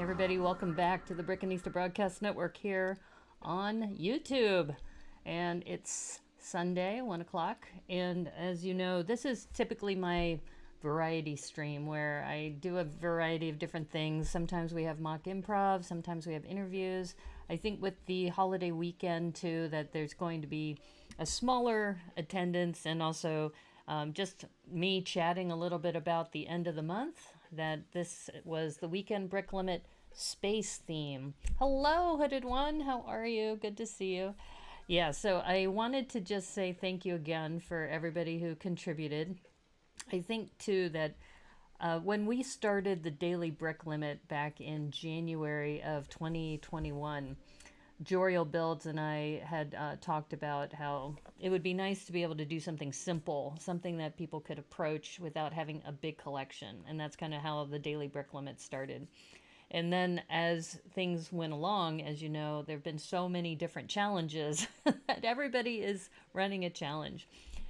everybody. Welcome back to the Brickanista Broadcast Network here on YouTube. And it's Sunday, 1 o'clock. And as you know, this is typically my variety stream where I do a variety of different things. Sometimes we have mock improv, sometimes we have interviews. I think with the holiday weekend too, that there's going to be a smaller attendance, and also just me chatting a little bit about the end of the month, that this was the weekend brick limit space theme. Hello, Hooded One. How are you? Good to see you. Yeah, so I wanted to just say thank you again for everybody who contributed. I think too that when we started the daily brick limit back in January of 2021, Joriel Builds and I had talked about how it would be nice to be able to do something simple, something that people could approach without having a big collection. And that's kind of how the daily brick limit started. And then as things went along, as you know, there have been so many different challenges that everybody is running a challenge.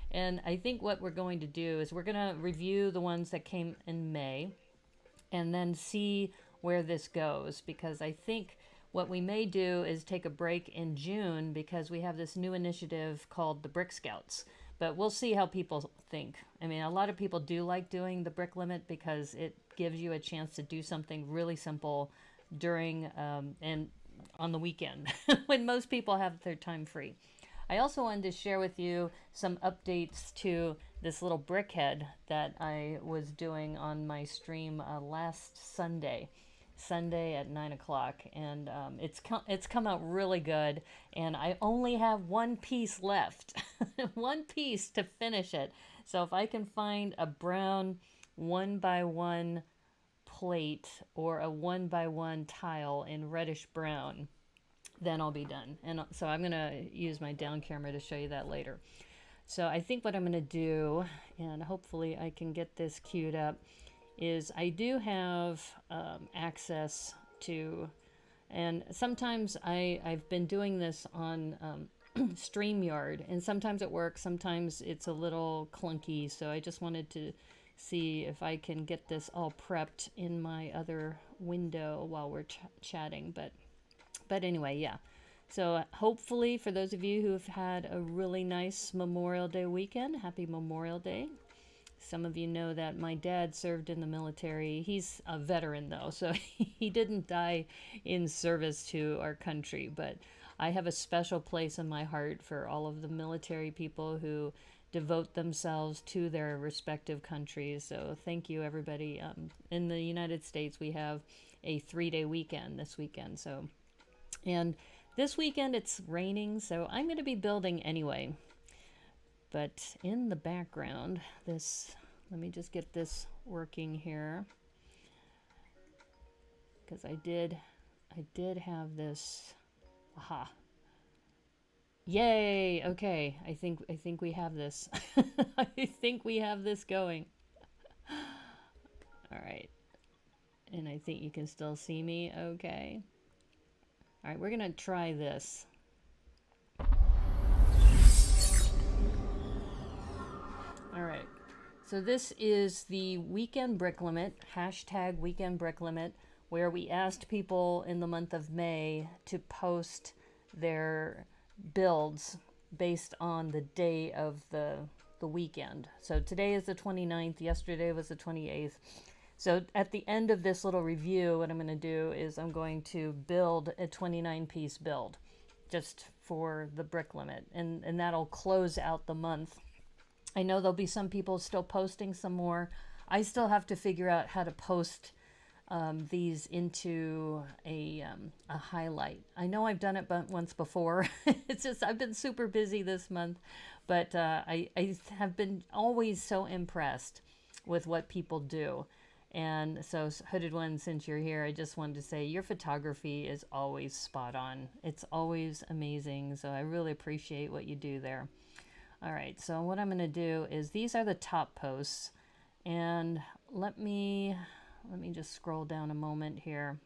And I think what we're going to do is we're going to review the ones that came in May and then see where this goes, because I think what we may do is take a break in June because we have this new initiative called the BrickScouts. But we'll see how people think. I mean, a lot of people do like doing the brick limit because it gives you a chance to do something really simple during and on the weekend when most people have their time free. I also wanted to share with you some updates to this little brickhead that I was doing on my stream last Sunday at 9 o'clock, and it's come out really good, and I only have one piece left. One piece to finish it. So if I can find a brown 1x1 plate or a 1x1 tile in reddish brown, then I'll be done. And so I'm going to use my down camera to show you that later. So I think what I'm going to do, and hopefully I can get this queued up, is I do have access to, and sometimes I've been doing this on StreamYard, and sometimes it works, sometimes it's a little clunky, so I just wanted to see if I can get this all prepped in my other window while we're chatting, but anyway, yeah. So hopefully for those of you who have had a really nice Memorial Day weekend, happy Memorial Day. Some of you know that my dad served in the military. He's a veteran though, so he didn't die in service to our country, but I have a special place in my heart for all of the military people who devote themselves to their respective countries. So thank you, everybody. In the United States, we have a 3-day weekend this weekend. So, and this weekend it's raining, so I'm going to be building anyway. But in the background, let me just get this working here, because I did have this. Aha. Yay. Okay. I think we have this. I think we have this going. All right. And I think you can still see me. Okay. All right, we're going to try this. All right. So this is the weekend brick limit, hashtag weekend brick limit, where we asked people in the month of May to post their builds based on the day of the weekend. So today is the 29th, yesterday was the 28th. So at the end of this little review, what I'm going to do is I'm going to build a 29-piece build just for the brick limit, and that'll close out the month. I know there'll be some people still posting some more. I still have to figure out how to post these into a highlight. I know I've done it once before. It's just I've been super busy this month, but I have been always so impressed with what people do. And so, Hooded One, since you're here, I just wanted to say your photography is always spot on. It's always amazing. So I really appreciate what you do there. All right, so what I'm going to do is these are the top posts, and let me just scroll down a moment here.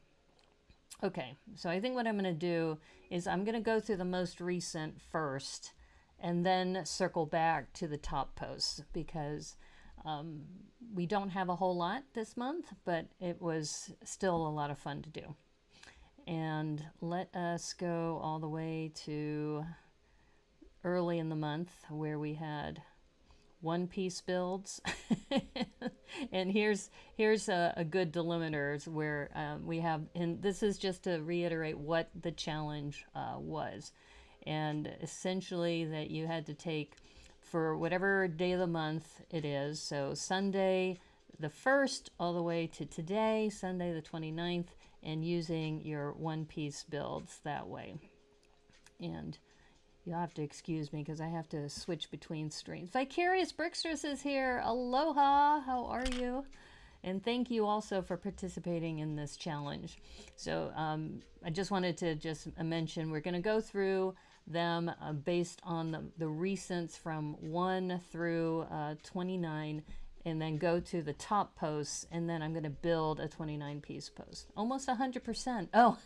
Okay, so I think what I'm going to do is I'm going to go through the most recent first and then circle back to the top posts, because we don't have a whole lot this month, but it was still a lot of fun to do. And let us go all the way to early in the month where we had one-piece builds. And here's a good delimiter where we have, and this is just to reiterate what the challenge was. And essentially that you had to take for whatever day of the month it is. So Sunday the 1st all the way to today, Sunday the 29th, and using your one-piece builds that way. And you'll have to excuse me because I have to switch between screens. Vicarious Brickstress is here. Aloha, how are you? And thank you also for participating in this challenge. So I just wanted to mention we're going to go through them based on the recents from 1 through 29, and then go to the top posts, and then I'm going to build a 29-piece post. Almost 100%. Oh,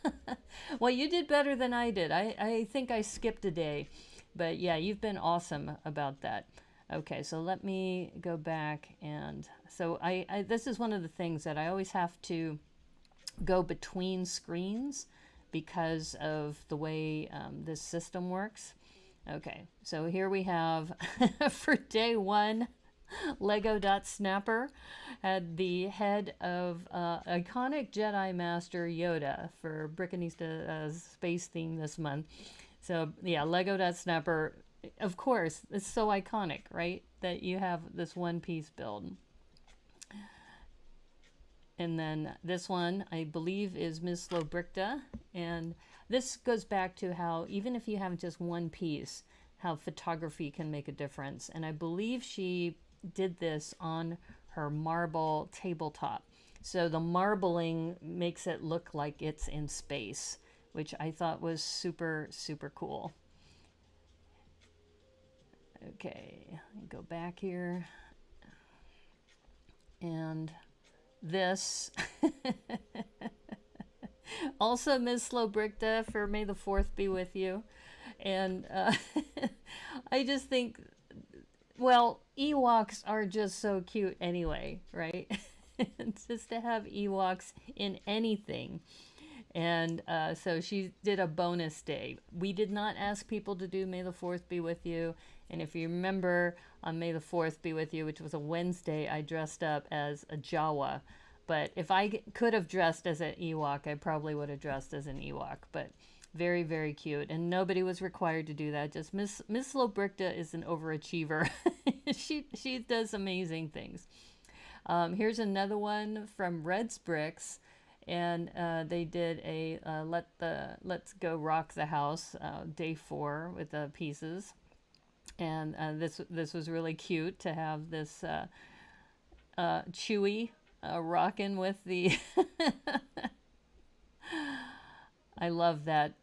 well, you did better than I did. I think I skipped a day. But yeah, you've been awesome about that. Okay, so let me go back. And so this is one of the things that I always have to go between screens because of the way this system works. Okay, so here we have for day 1, Lego.Snapper had the head of iconic Jedi Master Yoda for Brickanista space theme this month. So yeah, Lego.Snapper, of course, it's so iconic, right? That you have this one-piece build. And then this one, I believe, is Ms. Slobricta. And this goes back to how, even if you have just one piece, how photography can make a difference. And I believe she did this on her marble tabletop. So the marbling makes it look like it's in space, which I thought was super, super cool. Okay, go back here. And this also Ms. Slobricta for May the 4th be with you. And I just think, well, Ewoks are just so cute anyway, right? Just to have Ewoks in anything. And so she did a bonus day. We did not ask people to do May the 4th be with you. And if you remember on May the 4th be with you, which was a Wednesday, I dressed up as a Jawa. But if I could have dressed as an Ewok, I probably would have dressed as an Ewok. But very, very cute. And nobody was required to do that. Just Miss Lobricta is an overachiever. she does amazing things. Here's another one from Red's Bricks. And they did a Let's Go Rock the House day 4 with the pieces. And this was really cute to have this Chewy rocking with the I love that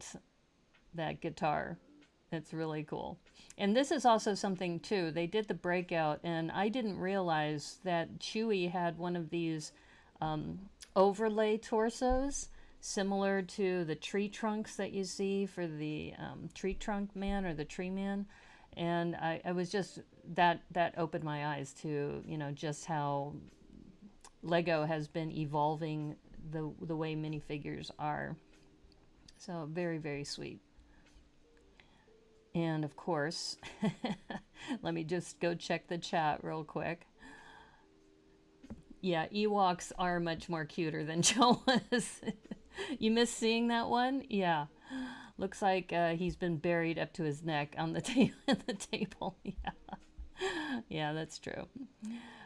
guitar. It's really cool. And this is also something too. They did the breakout, and I didn't realize that Chewy had one of these overlay torsos similar to the tree trunks that you see for the tree trunk man or the tree man. And I was just, that opened my eyes to, just how Lego has been evolving the way minifigures are. So very, very sweet. And of course, let me just go check the chat real quick. Yeah, Ewoks are much more cuter than Jawas. You miss seeing that one? Yeah. Looks like he's been buried up to his neck on the table. Yeah. Yeah, that's true.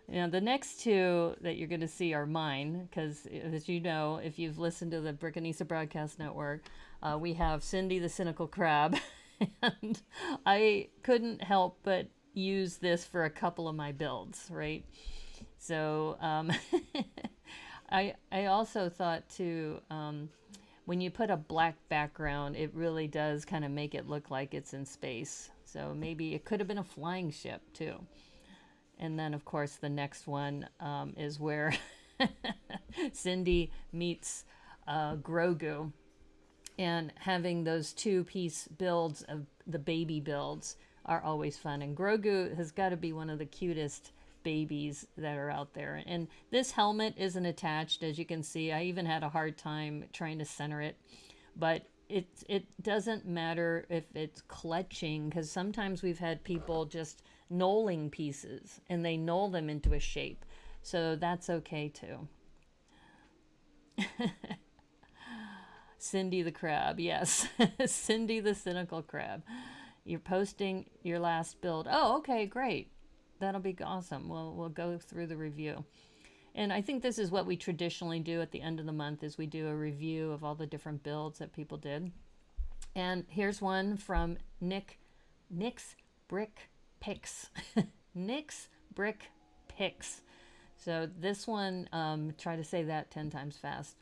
Now, the next two that you're going to see are mine, because as you know, if you've listened to the Brickanista Broadcast Network, we have Cindy the Cynical Crab, and I couldn't help but use this for a couple of my builds, right? So I also thought too, when you put a black background, it really does kind of make it look like it's in space. So maybe it could have been a flying ship too. And then, of course, the next one is where Cindy meets Grogu. And having those two-piece builds of the baby builds are always fun. And Grogu has got to be one of the cutest babies that are out there. And this helmet isn't attached, as you can see. I even had a hard time trying to center it. But it doesn't matter if it's clutching, because sometimes we've had people just knolling pieces and they knoll them into a shape. So that's okay too. Cindy the Crab, yes. Cindy the Cynical Crab. You're posting your last build. Oh, okay, great. That'll be awesome. We'll go through the review. And I think this is what we traditionally do at the end of the month, is we do a review of all the different builds that people did. And here's one from Nick's Brick Picks. Nick's Brick Picks. So this one, try to say that 10 times fast.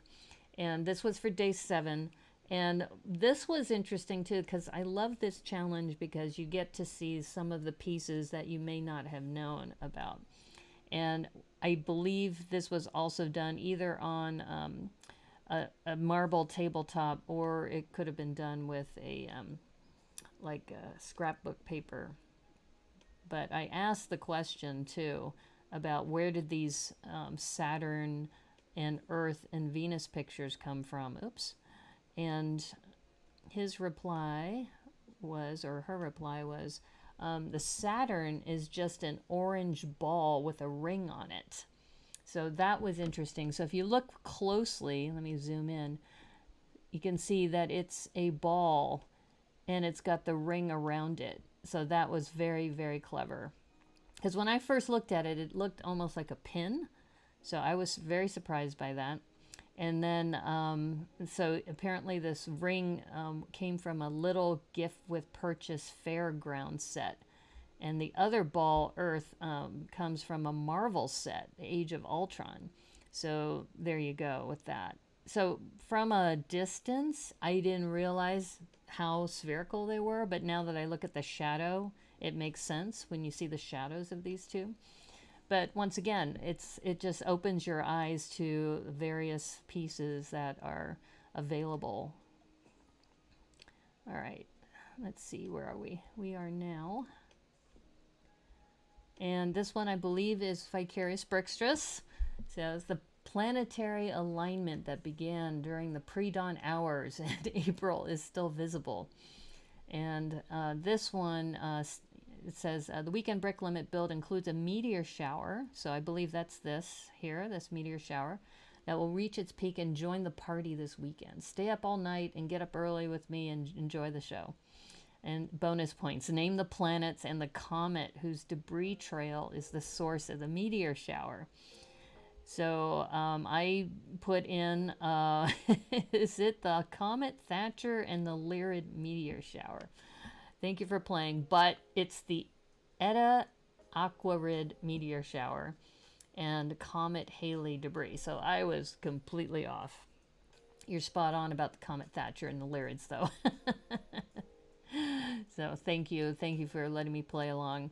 And this was for day 7. And this was interesting too, because I love this challenge because you get to see some of the pieces that you may not have known about. And I believe this was also done either on a marble tabletop, or it could have been done with a like a scrapbook paper. But I asked the question too about where did these Saturn and Earth and Venus pictures come from. Oops. And his reply was, or her reply was, the Saturn is just an orange ball with a ring on it. So that was interesting. So if you look closely, let me zoom in, you can see that it's a ball and it's got the ring around it. So that was very, very clever. Because when I first looked at it, it looked almost like a pin. So I was very surprised by that. And then, so apparently this ring came from a little gift with purchase fairground set. And the other ball, Earth, comes from a Marvel set, Age of Ultron. So there you go with that. So from a distance, I didn't realize how spherical they were. But now that I look at the shadow, it makes sense when you see the shadows of these two. But once again, it just opens your eyes to various pieces that are available. All right, let's see, where are we? We are now. And this one I believe is Vicarious Brickstress. It says the planetary alignment that began during the pre-dawn hours and April is still visible. And this one, it says the weekend brick limit build includes a meteor shower. So I believe that's this here, this meteor shower, that will reach its peak and join the party this weekend. Stay up all night and get up early with me and enjoy the show. And bonus points, name the planets and the comet whose debris trail is the source of the meteor shower. So I put in, is it the Comet, Thatcher, and the Lyrid meteor shower? Thank you for playing, but it's the Eta Aquarid meteor shower and Comet Halley debris. So I was completely off. You're spot on about the Comet Thatcher and the Lyrids, though. So thank you for letting me play along,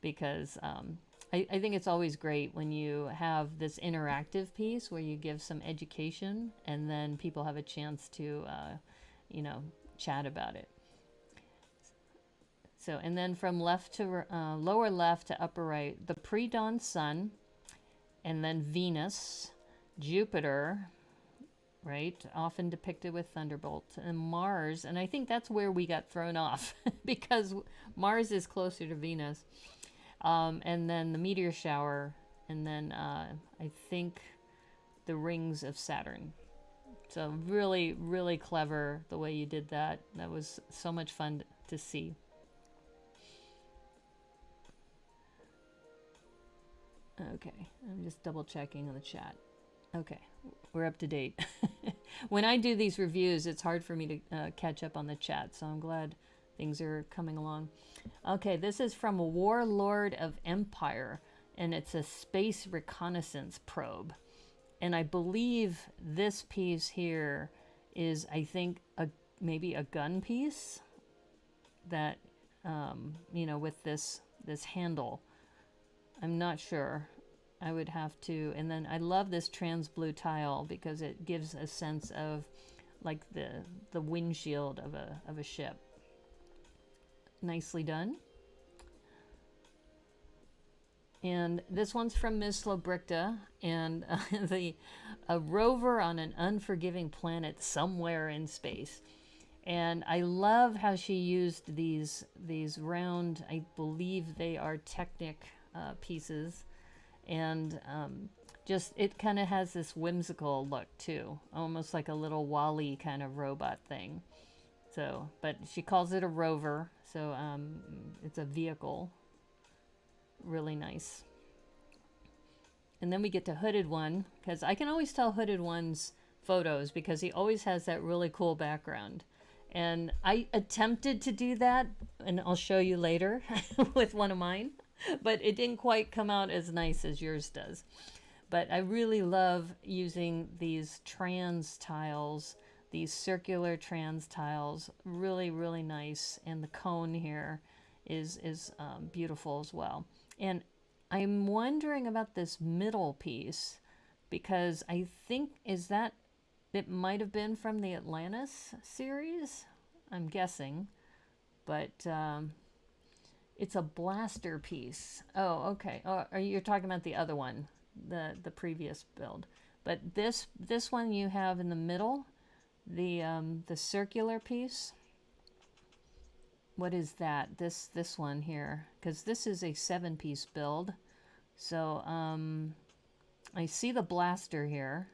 because I think it's always great when you have this interactive piece where you give some education and then people have a chance to, you know, chat about it. So, and then from left to lower left to upper right, the pre-dawn sun, and then Venus, Jupiter, right, often depicted with thunderbolts, and Mars, and I think that's where we got thrown off because Mars is closer to Venus, and then the meteor shower, and then I think the rings of Saturn. So really, really clever the way you did that. That was so much fun to see. Okay, I'm just double checking on the chat. Okay, we're up to date. When I do these reviews, it's hard for me to catch up on the chat, so I'm glad things are coming along. Okay, this is from a Warlord of Empire, and it's a space reconnaissance probe. And I believe this piece here is, I think, maybe a gun piece that, you know, with this handle. I'm not sure. I would have to, and then I love this trans blue tile because it gives a sense of like the windshield of a ship. Nicely done. And this one's from Ms. Slobricta, and a rover on an unforgiving planet somewhere in space. And I love how she used these round, I believe they are Technic pieces, and just it kind of has this whimsical look too, almost like a little Wall-E kind of robot thing. So, but she calls it a rover, so it's a vehicle. Really nice. And then we get to Hooded One, because I can always tell Hooded One's photos because he always has that really cool background. And I attempted to do that, and I'll show you later with one of mine, but it didn't quite come out as nice as yours does. But I really love using these trans tiles, these circular trans tiles, really, really nice. And the cone here is beautiful as well. And I'm wondering about this middle piece, because I think, is that, it might have been from the Atlantis series, I'm guessing, but it's a blaster piece. Oh, okay. Oh, you're talking about the other one, the previous build. But this one you have in the middle, the circular piece. What is that? This one here, because this is a 7-piece build. So I see the blaster here.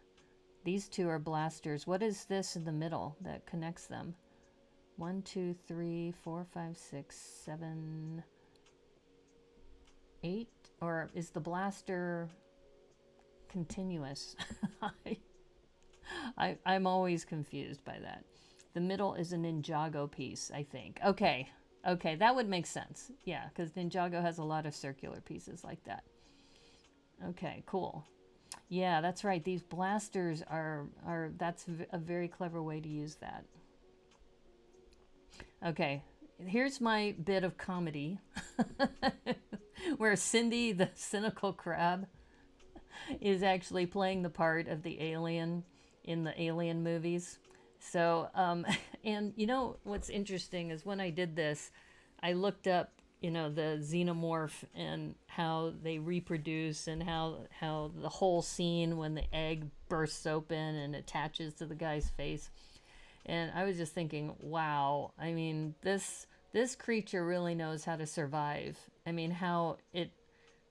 These two are blasters. What is this in the middle that connects them? 1, 2, 3, 4, 5, 6, 7, 8? Or is the blaster continuous? I'm always confused by that. The middle is a Ninjago piece, I think. Okay, that would make sense. Yeah, because Ninjago has a lot of circular pieces like that. Okay, cool. Yeah, that's right. These blasters are that's a very clever way to use that. Okay, here's my bit of comedy where Cindy, the cynical crab, is actually playing the part of the alien in the Alien movies. So, and you know what's interesting is when I did this, I looked up, you know, the xenomorph and how they reproduce, and how the whole scene when the egg bursts open and attaches to the guy's face. And I was just thinking, wow, I mean, this creature really knows how to survive. I mean, how it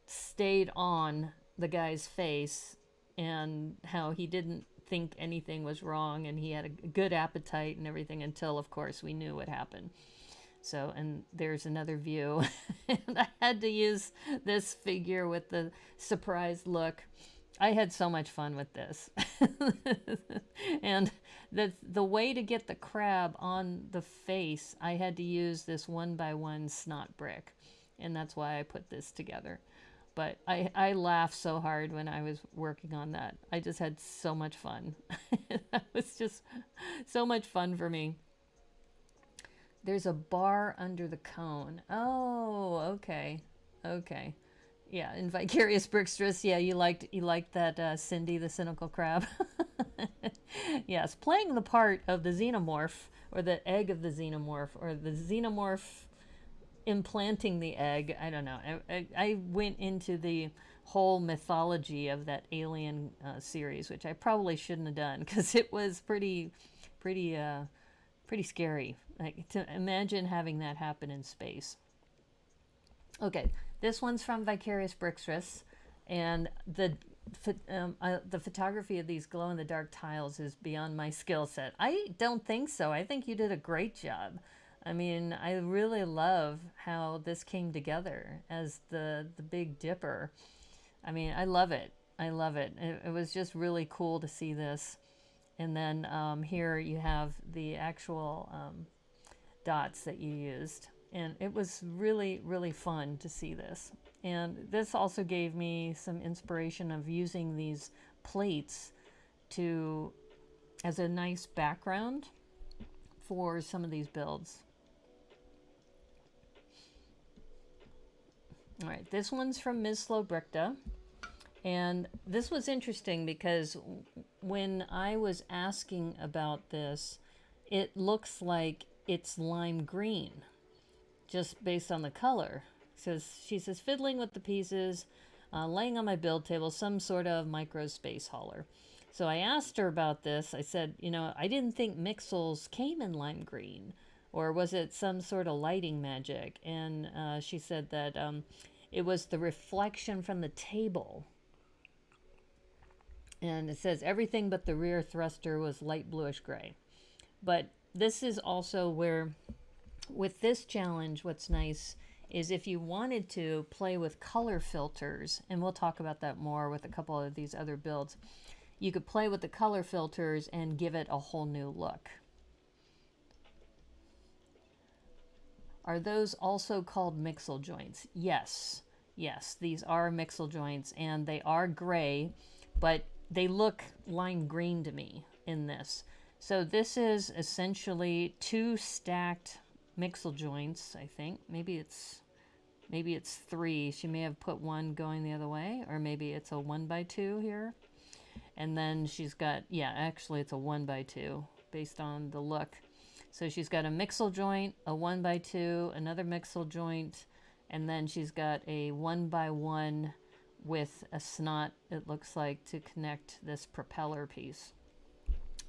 stayed on the guy's face, and how he didn't think anything was wrong, and he had a good appetite and everything, until of course we knew what happened. So, and there's another view. And I had to use this figure with the surprised look. I had so much fun with this. And the way to get the crab on the face, I had to use this 1x1 snot brick, and that's why I put this together. But I laughed so hard when I was working on that. I just had so much fun. That was just so much fun for me. There's a bar under the cone. Oh, okay. Okay. Yeah, and Vicarious Brickstress, yeah, you liked that Cindy, the cynical crab. Yes, playing the part of the xenomorph, or the egg of the xenomorph, or the xenomorph implanting the egg. I don't know. I went into the whole mythology of that Alien series, which I probably shouldn't have done, because it was pretty scary. Like, to imagine having that happen in space. Okay, this one's from Vicarious Brickstress, and the photography of these glow-in-the-dark tiles is beyond my skill set. I don't think so. I think you did a great job. I mean, I really love how this came together as the Big Dipper. I mean, I love it. I love it. It was just really cool to see this. And then here you have the actual dots that you used. And it was really, really fun to see this. And this also gave me some inspiration of using these plates as a nice background for some of these builds. All right, this one's from Ms. Slobricta. And this was interesting because when I was asking about this, it looks like it's lime green, just based on the color. She says, fiddling with the pieces, laying on my build table, some sort of micro space hauler. So I asked her about this. I said, you know, I didn't think Mixels came in lime green, or was it some sort of lighting magic? And she said that it was the reflection from the table. And it says everything but the rear thruster was light bluish gray. But this is also where, with this challenge, what's nice is if you wanted to play with color filters, and we'll talk about that more with a couple of these other builds, you could play with the color filters and give it a whole new look. Are those also called Mixel Joints? Yes. Yes, these are Mixel Joints, and they are gray, but they look lime green to me in this. So this is essentially 2 stacked Mixel Joints, I think. Maybe it's 3. She may have put one going the other way, or maybe it's a 1x2 here. And then she's got, yeah, actually it's a 1x2 based on the look. So she's got a Mixel joint, a 1x2, another Mixel joint, and then she's got a 1x1 with a snot, it looks like, to connect this propeller piece.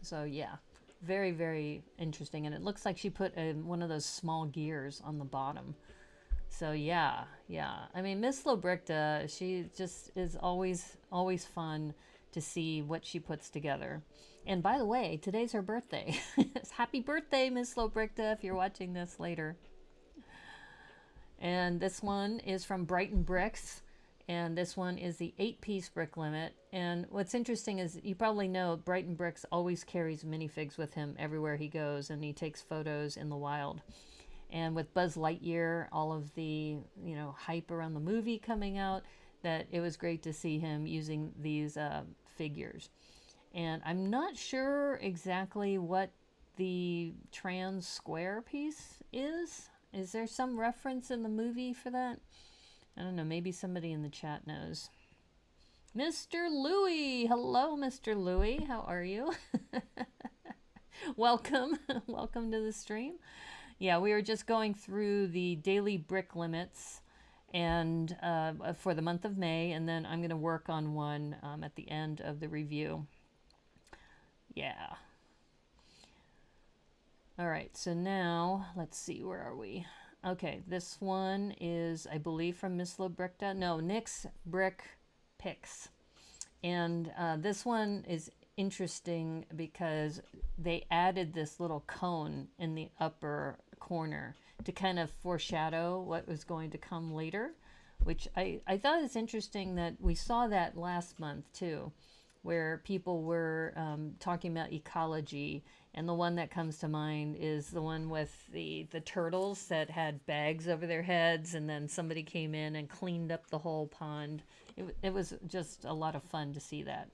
So yeah, very, very interesting. And it looks like she put one of those small gears on the bottom. So yeah. I mean, Miss Lobricta, she just is always fun to see what she puts together. And by the way, today's her birthday. Happy birthday, Miss Lobricta, if you're watching this later. And this one is from Brighton Bricks. And this one is the 8-piece brick limit. And what's interesting is, you probably know, Brighton Bricks always carries minifigs with him everywhere he goes, and he takes photos in the wild. And with Buzz Lightyear, all of the, you know, hype around the movie coming out, that it was great to see him using these figures. And I'm not sure exactly what the trans square piece is. Is there some reference in the movie for that? I don't know, maybe somebody in the chat knows. Mr. Louie! Hello, Mr. Louie. How are you? Welcome. Welcome to the stream. Yeah, we were just going through the daily brick limits and for the month of May, and then I'm going to work on one at the end of the review. Yeah. All right, so now, let's see, where are we? Okay, this one is, I believe, from Miss Lobricta. No, Nick's Brick Picks. And this one is interesting because they added this little cone in the upper corner to kind of foreshadow what was going to come later, which I thought is interesting that we saw that last month too, where people were talking about ecology. And the one that comes to mind is the one with the turtles that had bags over their heads, and then somebody came in and cleaned up the whole pond. It was just a lot of fun to see that.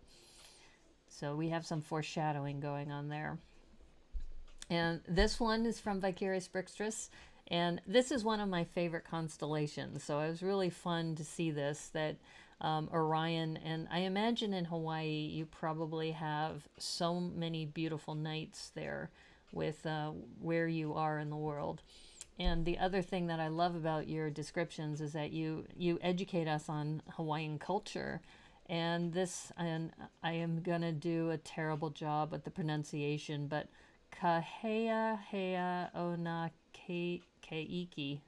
So we have some foreshadowing going on there. And this one is from Vicarious Brickstress, and this is one of my favorite constellations. So it was really fun to see this, that Orion, and I imagine in Hawaii you probably have so many beautiful nights there with where you are in the world. And the other thing that I love about your descriptions is that you educate us on Hawaiian culture. And I am gonna do a terrible job with the pronunciation, but Kahea Hea Ona Keiki,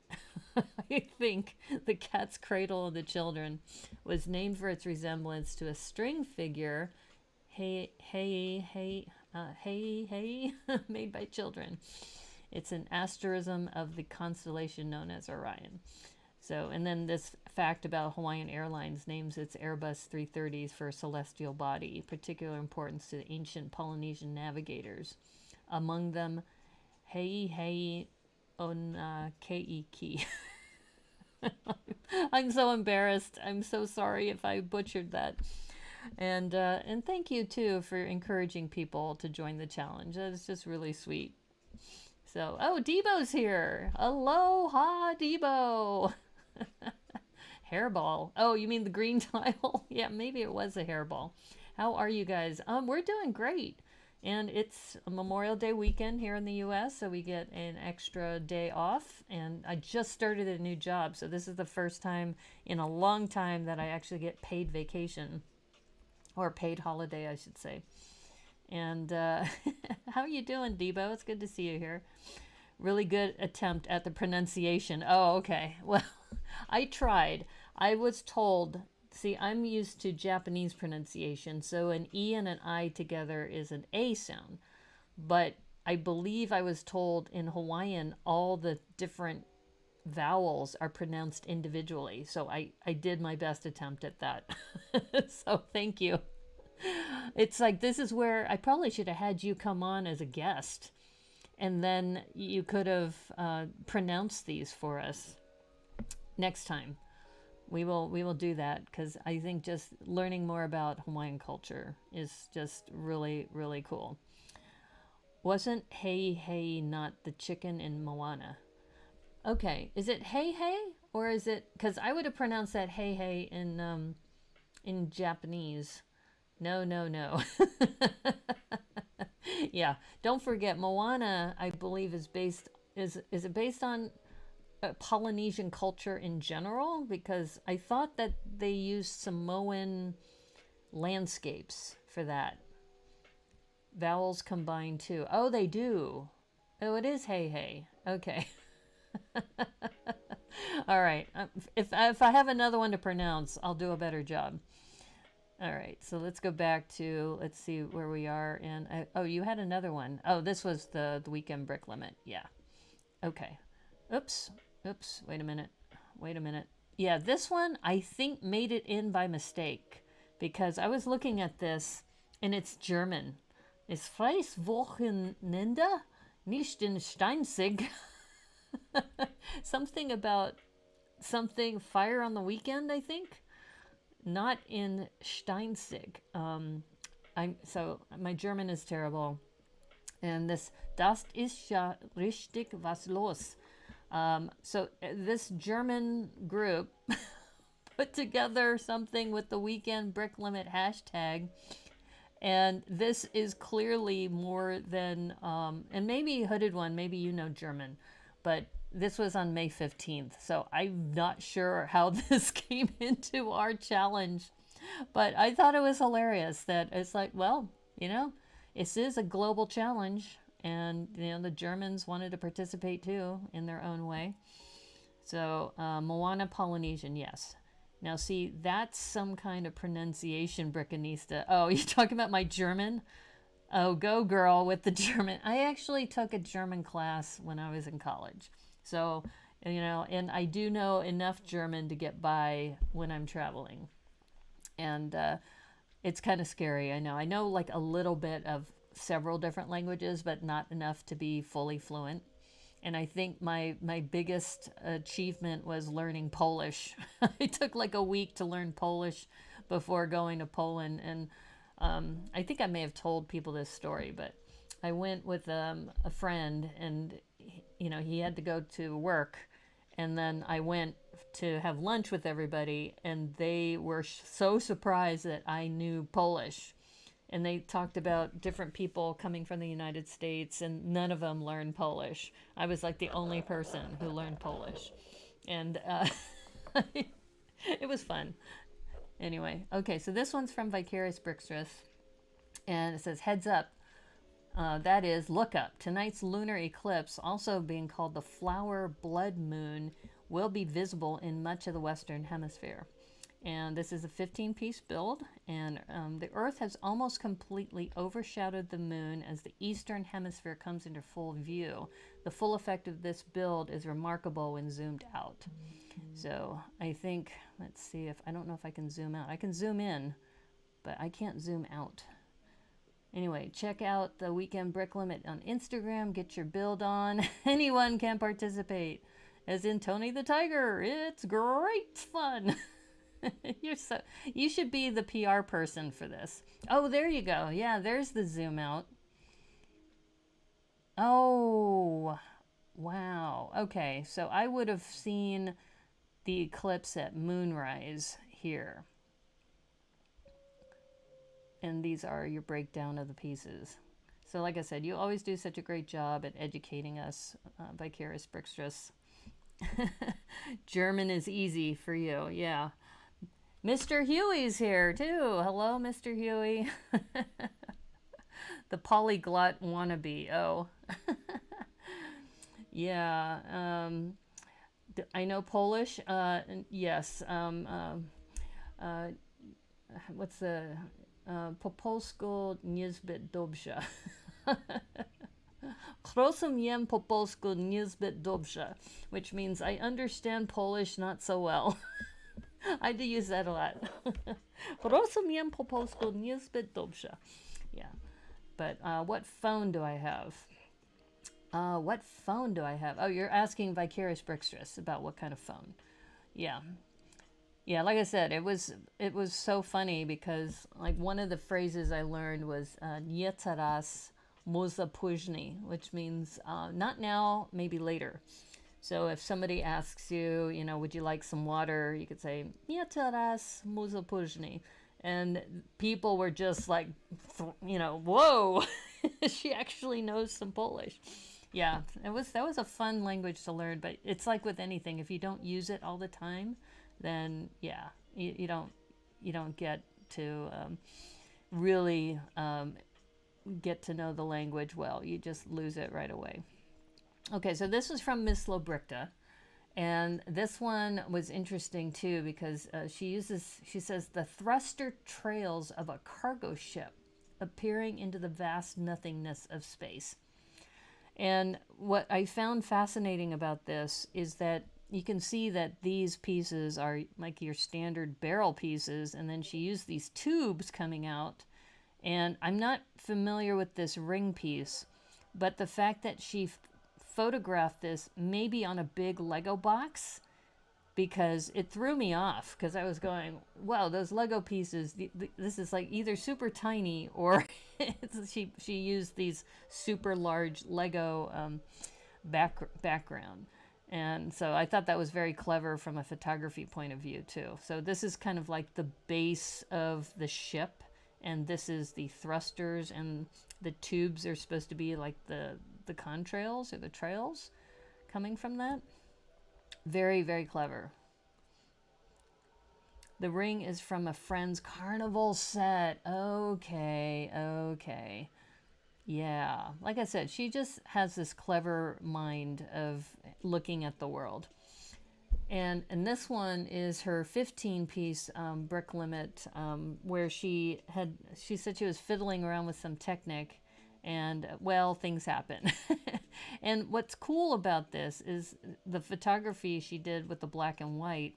I think, the cat's cradle of the children, was named for its resemblance to a string figure, hey, made by children. It's an asterism of the constellation known as Orion. So, and then this fact about Hawaiian Airlines names its Airbus 330s for a celestial body, particular importance to the ancient Polynesian navigators. Among them, Hei Ona Keiki. I'm so embarrassed. I'm so sorry if I butchered that. And thank you too for encouraging people to join the challenge. That's just really sweet. So, oh, Debo's here. Aloha, Debo. Hairball. Oh, you mean the green tile? Yeah, maybe it was a hairball. How are you guys? We're doing great. And it's a Memorial Day weekend here in the US, so we get an extra day off. And I just started a new job, so this is the first time in a long time that I actually get paid vacation, or paid holiday, I should say. And how are you doing, Debo? It's good to see you here. Really good attempt at the pronunciation. Oh, okay. Well, I tried. I was told, see, I'm used to Japanese pronunciation, so an E and an I together is an A sound. But I believe I was told in Hawaiian all the different vowels are pronounced individually. So I did my best attempt at that. So thank you. It's like, this is where I probably should have had you come on as a guest, and then you could have pronounced these for us next time. We will do that, because I think just learning more about Hawaiian culture is just really, really cool. Wasn't hey hey not the chicken in Moana? Okay, is it hey hey, or is it, because I would have pronounced that hey hey in Japanese. No, no, no. Yeah, don't forget, Moana, I believe, is it based on Polynesian culture in general? Because I thought that they used Samoan landscapes for that. Vowels combined too. Oh, they do. Oh, it is hey hey. Okay. All right. If I have another one to pronounce, I'll do a better job. All right, so let's go back to, let's see where we are. And oh, you had another one. Oh, this was the weekend brick limit. Yeah. Okay. Oops. Wait a minute. Yeah, this one I think made it in by mistake, because I was looking at this and it's German. It's Freies Wochenende, nicht in Steinzig. Something about something fire on the weekend, I think. Not in Steinzig. So my German is terrible. And das ist ja richtig was los. So this German group put together something with the weekend brick limit hashtag. And this is clearly more than, and maybe Hooded One, maybe you know German, but this was on May 15th, so I'm not sure how this came into our challenge, but I thought it was hilarious that it's like, well, this is a global challenge, and, the Germans wanted to participate too in their own way. So, Moana Polynesian, yes. Now, see, that's some kind of pronunciation, Brickanista. Oh, you're talking about my German? Oh, go girl with the German. I actually took a German class when I was in college. So, and I do know enough German to get by when I'm traveling. And it's kind of scary, I know. I know like a little bit of several different languages, but not enough to be fully fluent. And I think my biggest achievement was learning Polish. I took like a week to learn Polish before going to Poland. And I think I may have told people this story, but I went with a friend, and he had to go to work, and then I went to have lunch with everybody, and they were so surprised that I knew Polish. And they talked about different people coming from the United States, and none of them learned Polish. I was like the only person who learned Polish. And it was fun. Anyway, okay, so this one's from Vicarious Brickstress, and it says, heads up. That is, look up. Tonight's lunar eclipse, also being called the flower blood moon, will be visible in much of the Western Hemisphere. And this is a 15-piece build, and the Earth has almost completely overshadowed the moon as the Eastern Hemisphere comes into full view. The full effect of this build is remarkable when zoomed out. So I think, let's see if, I don't know if I can zoom out. I can zoom in, but I can't zoom out. Anyway, check out the Weekend Brick Limit on Instagram. Get your build on. Anyone can participate. As in Tony the Tiger. It's great fun. You should be the PR person for this. Oh, there you go. Yeah, there's the zoom out. Oh, wow. Okay, so I would have seen the eclipse at moonrise here. And these are your breakdown of the pieces. So like I said, you always do such a great job at educating us, Vicarious Brickstress. German is easy for you, yeah. Mr. Huey's here too. Hello, Mr. Huey. The polyglot wannabe. Oh. Yeah. I know Polish. Yes. What's the po polsku niezbyt dobrze. Rozumiem po polsku niezbyt dobrze, which means I understand Polish not so well. I do use that a lot. Rozumiem po polsku niezbyt dobrze. Yeah. But what phone do I have? What phone do I have? Oh, you're asking Vicarious Brickstress about what kind of phone. Yeah. Yeah, like I said, it was so funny because like one of the phrases I learned was nie teraz, może później, which means not now, maybe later. So if somebody asks you, you know, would you like some water? You could say nie teraz, może później. And people were just like, you know, whoa, she actually knows some Polish. Yeah, that was a fun language to learn, but it's like with anything, if you don't use it all the time, then yeah, you don't get to really get to know the language well. You just lose it right away. Okay, so this was from Miss Lobrichta, and this one was interesting too because she says the thruster trails of a cargo ship appearing into the vast nothingness of space. And what I found fascinating about this is that you can see that these pieces are like your standard barrel pieces, and then she used these tubes coming out. And I'm not familiar with this ring piece, but the fact that she photographed this maybe on a big Lego box, because it threw me off because I was going, wow, those Lego pieces, this is like either super tiny or she used these super large Lego background. And so I thought that was very clever from a photography point of view too. So this is kind of like the base of the ship, and this is the thrusters, and the tubes are supposed to be like the contrails or the trails coming from that. Very, very clever. The ring is from a friend's carnival set. Okay, okay. Yeah, like I said, she just has this clever mind of looking at the world. And this one is her 15-piece brick limit, where she said she was fiddling around with some Technic, and well, things happen. And what's cool about this is the photography she did with the black and white,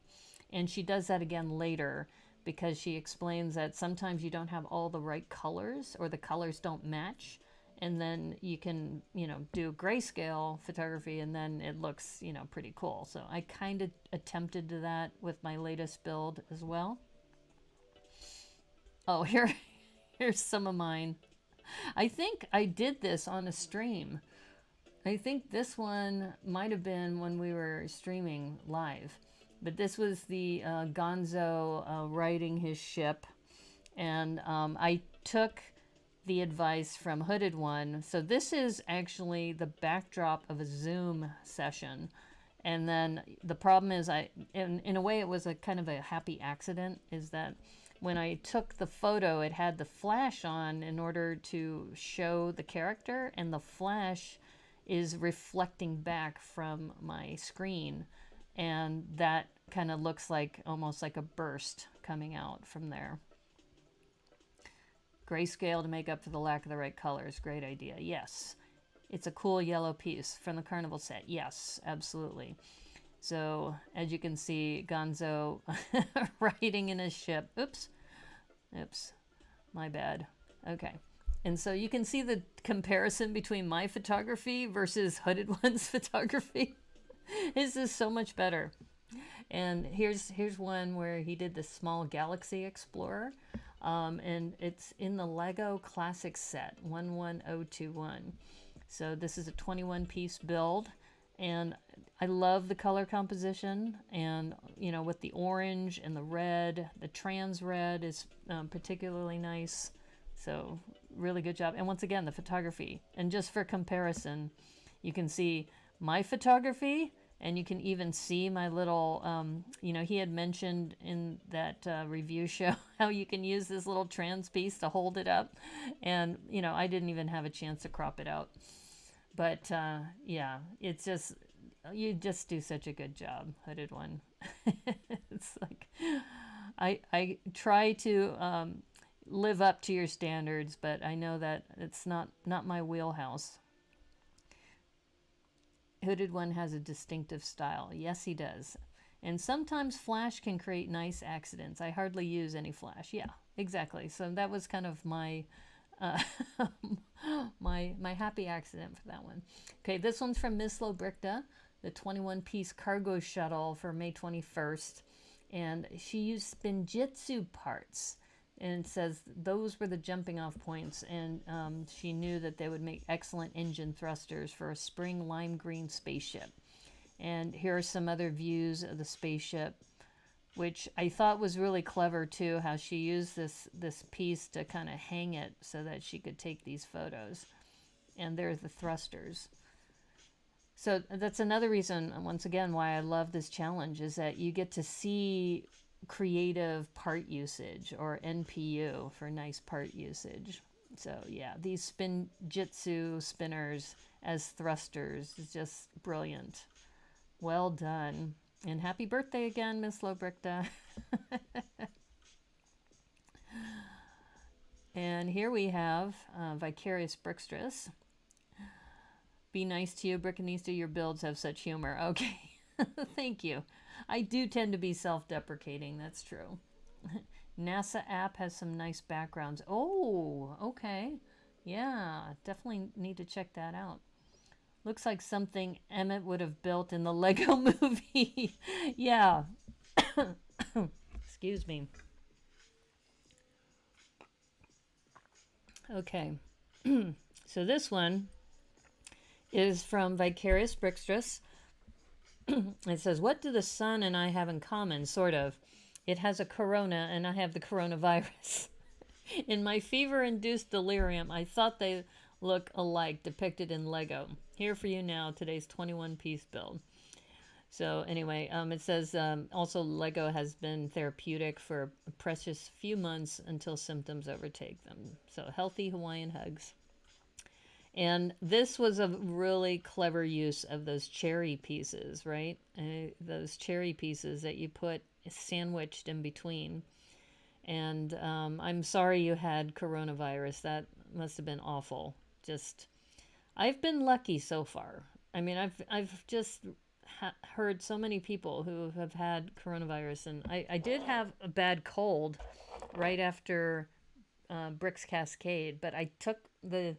and she does that again later because she explains that sometimes you don't have all the right colors or the colors don't match. And then you can, you know, do grayscale photography, and then it looks, you know, pretty cool. So I kind of attempted to that with my latest build as well. Oh, here's some of mine. I think I did this on a stream. I think this one might have been when we were streaming live. But this was the Gonzo riding his ship. And I took the advice from Hooded One. So this is actually the backdrop of a Zoom session. And then the problem is in a way it was a kind of a happy accident, is that when I took the photo, it had the flash on in order to show the character, and the flash is reflecting back from my screen. And that kind of looks like almost like a burst coming out from there. Grayscale to make up for the lack of the right colors. Great idea. Yes. It's a cool yellow piece from the Carnival set. Yes, absolutely. So, as you can see, Gonzo riding in his ship. Oops. Oops. My bad. Okay. And so you can see the comparison between my photography versus Hooded One's photography. This is so much better. And here's one where he did the small Galaxy Explorer. And it's in the Lego Classic set 11021. So this is a 21-piece build, and I love the color composition, and you know, with the orange and the red, the trans red is particularly nice. So really good job. And once again, the photography. And just for comparison, you can see my photography, and you can even see my little, you know, he had mentioned in that review show how you can use this little trans piece to hold it up. And, you know, I didn't even have a chance to crop it out. But, yeah, it's just, you just do such a good job, Hooded One. It's like, I try to live up to your standards, but I know that it's not my wheelhouse. Hooded One has a distinctive style. Yes, he does. And sometimes flash can create nice accidents. I hardly use any flash. Yeah, exactly. So that was kind of my my happy accident for that one. Okay, this one's from Miss Lobricta, the 21-piece cargo shuttle for May 21st. And she used Spinjitzu parts. And it says those were the jumping off points, and she knew that they would make excellent engine thrusters for a spring lime green spaceship. And here are some other views of the spaceship, which I thought was really clever too, how she used this piece to kind of hang it so that she could take these photos. And there's the thrusters. So that's another reason, once again, why I love this challenge, is that you get to see creative part usage, or NPU for nice part usage. So yeah, these Spinjitzu spinners as thrusters is just brilliant. Well done. And happy birthday again, Miss Lobricta. And here we have Vicarious Brickstress. Be nice to you, Brickanista. Your builds have such humor. Okay. Thank you. I do tend to be self-deprecating. That's true. NASA app has some nice backgrounds. Oh, okay. Yeah, definitely need to check that out. Looks like something Emmett would have built in the Lego movie. Yeah. Excuse me. Okay. So this one is from Vicarious Brickstress. It says, what do the sun and I have in common? Sort of. It has a corona and I have the coronavirus. In my fever-induced delirium, I thought they look alike, depicted in Lego. Here for you now, today's 21-piece build. So anyway, it says also Lego has been therapeutic for a precious few months until symptoms overtake them. So healthy Hawaiian hugs. And this was a really clever use of those cherry pieces, right? Those cherry pieces that you put sandwiched in between. And I'm sorry you had coronavirus. That must have been awful. Just, I've been lucky so far. I mean, I've just heard so many people who have had coronavirus. And I did have a bad cold right after Bricks Cascade, but I took the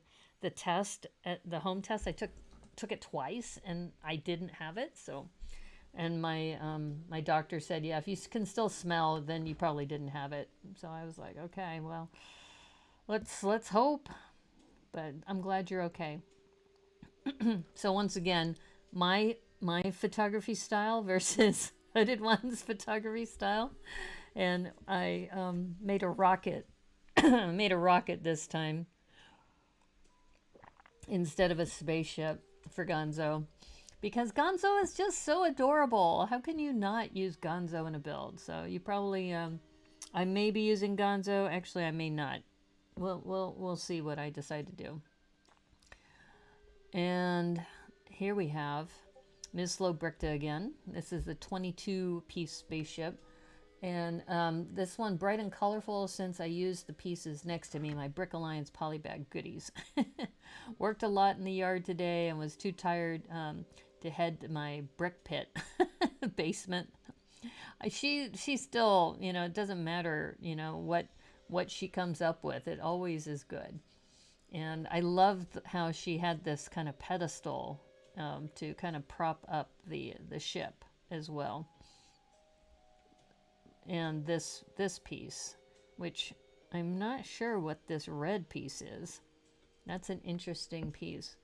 test, at the home test. I took it twice and I didn't have it. So, and my my doctor said, yeah, if you can still smell, then you probably didn't have it. So I was like, okay, well, let's hope. But I'm glad you're okay. So once again, my photography style versus Hooded One's photography style, and I made a rocket, made a rocket this time instead of a spaceship for Gonzo, because Gonzo is just so adorable. How can you not use Gonzo in a build? So you probably, I may be using Gonzo. Actually, I may not. We'll see what I decide to do. And here we have Ms. Lobricta again. This is the 22-piece spaceship. And this one, bright and colorful, since I used the pieces next to me, my Brick Alliance polybag goodies. Worked a lot in the yard today and was too tired to head to my brick pit basement. She still, you know, it doesn't matter, you know, what she comes up with. It always is good. And I loved how she had this kind of pedestal to kind of prop up the ship as well. And this piece, which I'm not sure what this red piece is. That's an interesting piece.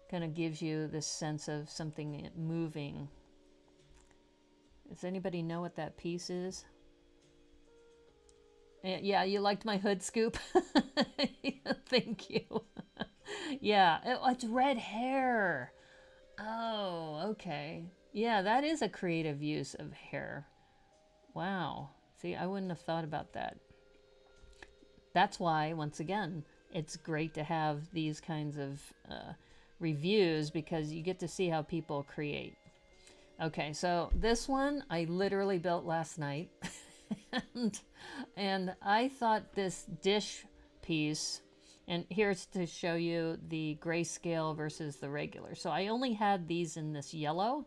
Kind of gives you this sense of something moving. Does anybody know what that piece is? Yeah, you liked my hood scoop? Thank you. Yeah, it's red hair. Oh, okay. Yeah, that is a creative use of hair. Wow. See, I wouldn't have thought about that. That's why, once again, it's great to have these kinds of reviews because you get to see how people create. Okay, so this one I literally built last night. and I thought this dish piece, and here's to show you the grayscale versus the regular. So I only had these in this yellow,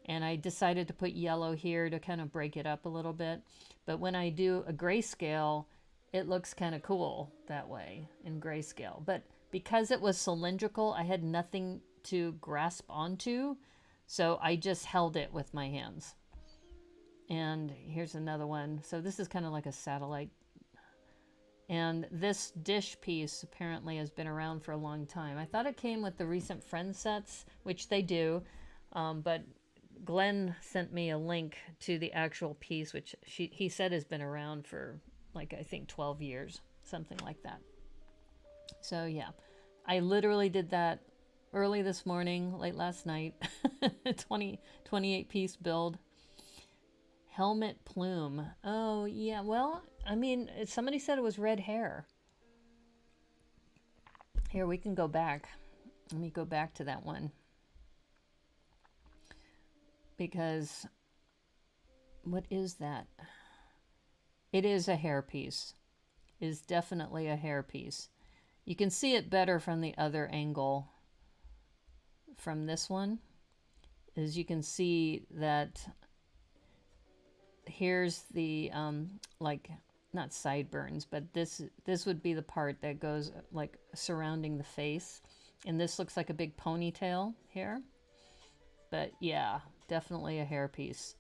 and I decided to put yellow here to kind of break it up a little bit. But when I do a grayscale, it looks kind of cool that way in grayscale. But because it was cylindrical, I had nothing to grasp onto, so I just held it with my hands. And here's another one. So this is kind of like a satellite. And this dish piece apparently has been around for a long time. I thought it came with the recent Friends sets, which they do, but Glenn sent me a link to the actual piece, which he said has been around for like I think 12 years, something like that. So yeah, I literally did that early this morning, late last night. 28 piece build. Helmet plume. Oh yeah, well, I mean, somebody said it was red hair. Here, we can go back. Let me go back to that one. Because what is that? It is a hair piece. It is definitely a hair piece. You can see it better from the other angle. From this one, as you can see that here's the like not sideburns, but this would be the part that goes like surrounding the face, and this looks like a big ponytail here. But yeah, definitely a hair piece.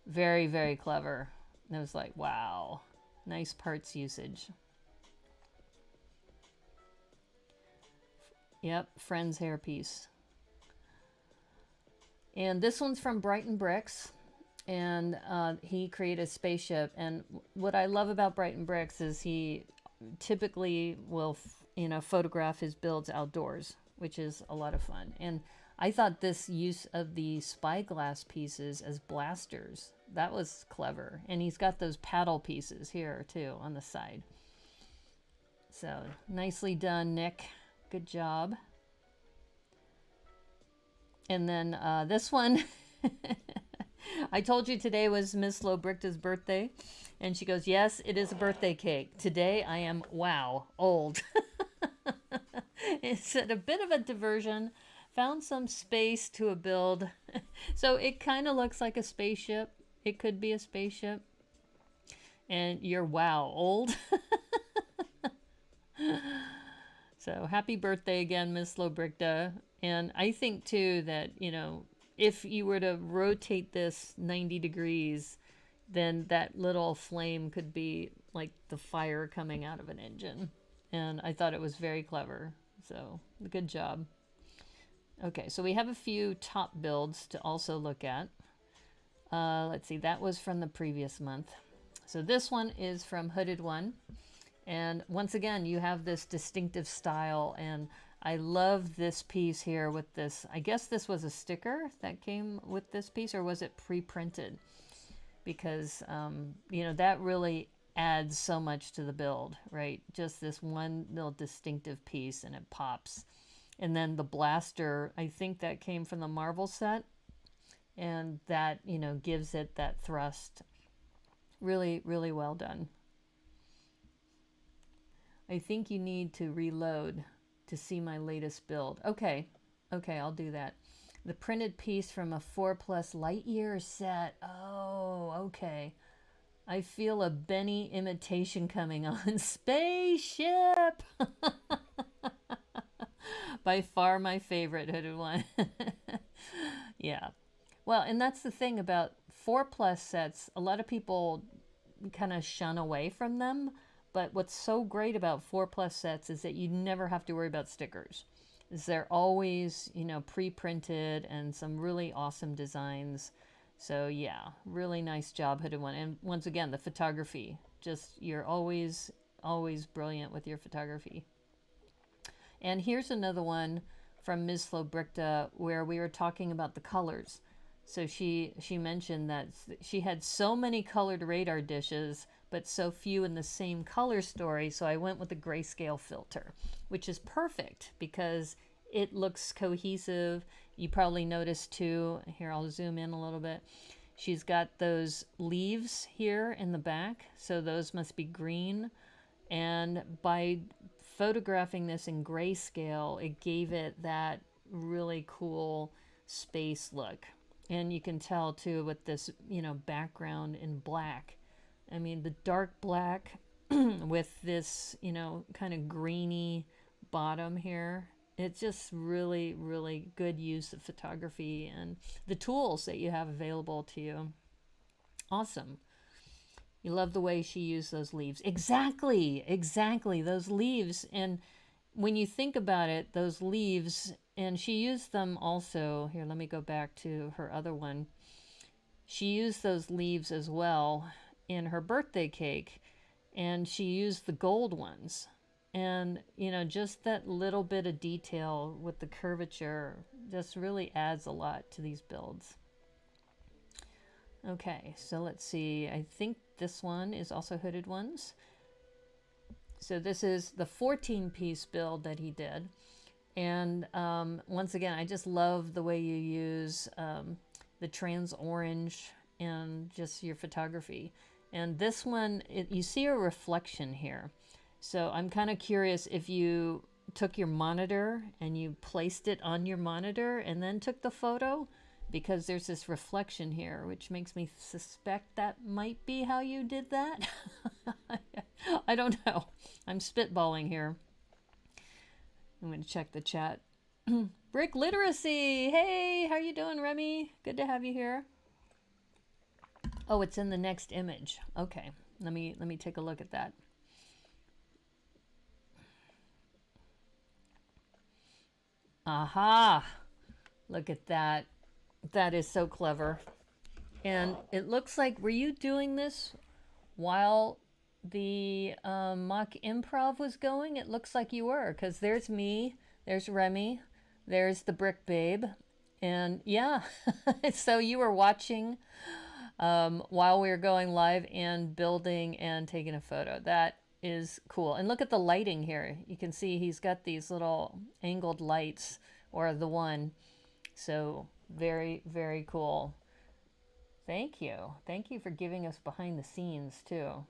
Very, very clever. And I was like, wow, nice parts usage. Yep, Friends hairpiece. And this one's from Brighton Bricks, and he created Spaceship. And what I love about Brighton Bricks is he typically will, photograph his builds outdoors, which is a lot of fun. And I thought this use of the spyglass pieces as blasters, that was clever. And he's got those paddle pieces here too on the side. So nicely done, Nick. Good job. And then this one, I told you today was Miss Lobricta's birthday. And she goes, yes, it is a birthday cake. Today I am, wow, old. It's a bit of a diversion. Found some space to a build. So it kind of looks like a spaceship. It could be a spaceship. And you're, wow, old. So happy birthday again, Miss Lobricta. And I think too that, if you were to rotate this 90 degrees, then that little flame could be like the fire coming out of an engine. And I thought it was very clever. So good job. Okay, so we have a few top builds to also look at. Let's see, that was from the previous month. So this one is from Hooded One. And once again, you have this distinctive style, and I love this piece here with this. I guess this was a sticker that came with this piece, or was it pre-printed? Because, that really adds so much to the build, right? Just this one little distinctive piece, and it pops. And then the blaster, I think that came from the Marvel set, and that, gives it that thrust. Really, really well done. I think you need to reload to see my latest build. Okay, I'll do that. The printed piece from a 4+ light year set. Oh, okay. I feel a Benny imitation coming on. Spaceship! By far my favorite Hooded One. Yeah. Well, and that's the thing about 4+ sets. A lot of people kind of shun away from them. But what's so great about 4+ sets is that you never have to worry about stickers. They're always, pre-printed and some really awesome designs. So yeah, really nice job, Hooded One. And once again, the photography Just, you're always brilliant with your photography. And here's another one from Ms. Flobricta where we were talking about the colors. So she mentioned that she had so many colored radar dishes, but so few in the same color story. So I went with the grayscale filter, which is perfect because it looks cohesive. You probably noticed too, here I'll zoom in a little bit. She's got those leaves here in the back. So those must be green. And by photographing this in grayscale, it gave it that really cool space look. And you can tell too with this, you know, background in black. I mean, the dark black with this, you know, kind of greeny bottom here. It's just really, really good use of photography and the tools that you have available to you. Awesome. You love the way she used those leaves. Exactly, those leaves. And when you think about it, those leaves, and she used them also, here, let me go back to her other one. She used those leaves as well in her birthday cake, and she used the gold ones. And, you know, just that little bit of detail with the curvature just really adds a lot to these builds. Okay, so let's see. I think this one is also hooded ones. So this is the 14-piece build that he did. And once again, I just love the way you use the trans orange and just your photography. And this one, you see a reflection here. So I'm kind of curious if you took your monitor and you placed it on your monitor and then took the photo, because there's this reflection here, which makes me suspect that might be how you did that. I don't know. I'm spitballing here. I'm going to check the chat. Brick Literacy! Hey, how you doing, Remy? Good to have you here. Oh, it's in the next image. Okay, let me take a look at that. Aha! Look at that. That is so clever. And it looks like, were you doing this while the mock improv was going? It looks like you were, because there's me, there's Remy, there's the Brick Babe, and yeah, so you were watching while we were going live and building and taking a photo. That is cool. And look at the lighting here. You can see he's got these little angled lights, or the one. So very, very cool. Thank you. Thank you for giving us behind the scenes too.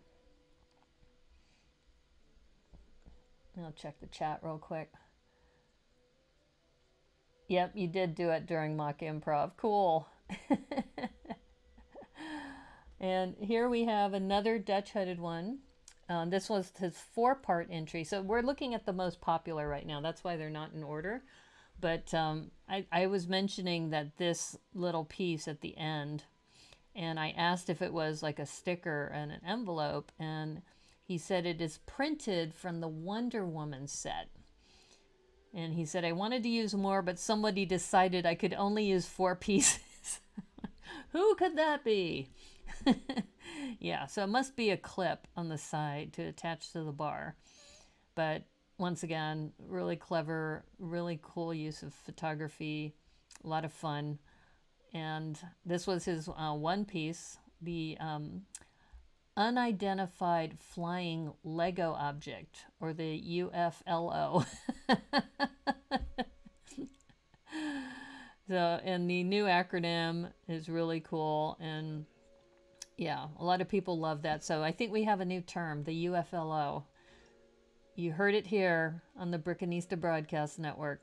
I'll check the chat real quick. Yep, you did do it during mock improv. Cool. And here we have another Dutch hooded one. This was his 4-part entry. So we're looking at the most popular right now. That's why they're not in order. But I was mentioning that this little piece at the end, and I asked if it was like a sticker and an envelope, and he said it is printed from the Wonder Woman set. And he said, I wanted to use more, but somebody decided I could only use 4 pieces. Who could that be? Yeah, so it must be a clip on the side to attach to the bar. But once again, really clever, really cool use of photography, a lot of fun. And this was his one piece, the unidentified flying Lego object, or the UFLO. So, and the new acronym is really cool, and yeah, a lot of people love that. So I think we have a new term, the UFLO. You heard it here on the Brickanista Broadcast Network.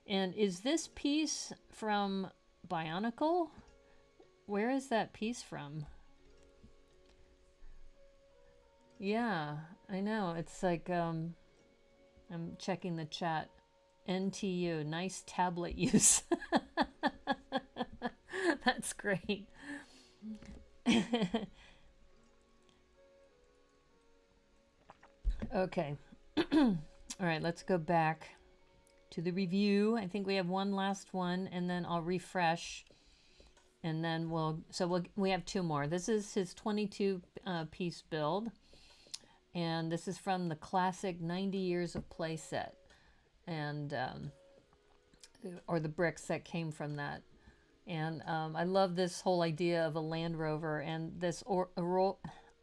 And is this piece from Bionicle? Where is that piece from? Yeah, I know. It's like, I'm checking the chat. NTU, nice tablet use. That's great. Okay. All right, let's go back to the review. I think we have one last one, and then I'll refresh, and then we have 2 more. This is his 22 piece build, And this is from the classic 90 Years of Play set, and or the bricks that came from that. And I love this whole idea of a Land Rover and this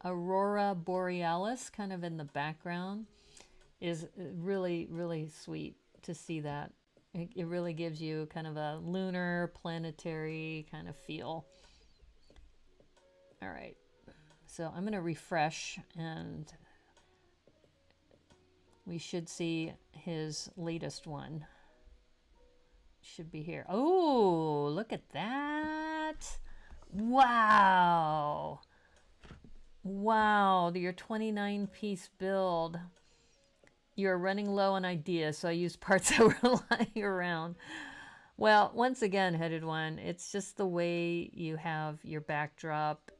Aurora Borealis kind of in the background is really, really sweet to see that. It really gives you kind of a lunar, planetary kind of feel. All right, so I'm going to refresh, and we should see his latest one. Should be here. Oh, look at that. Wow. Wow, your 29-piece build. You're running low on ideas, so I used parts that were lying around. Well, once again, Headed One, it's just the way you have your backdrop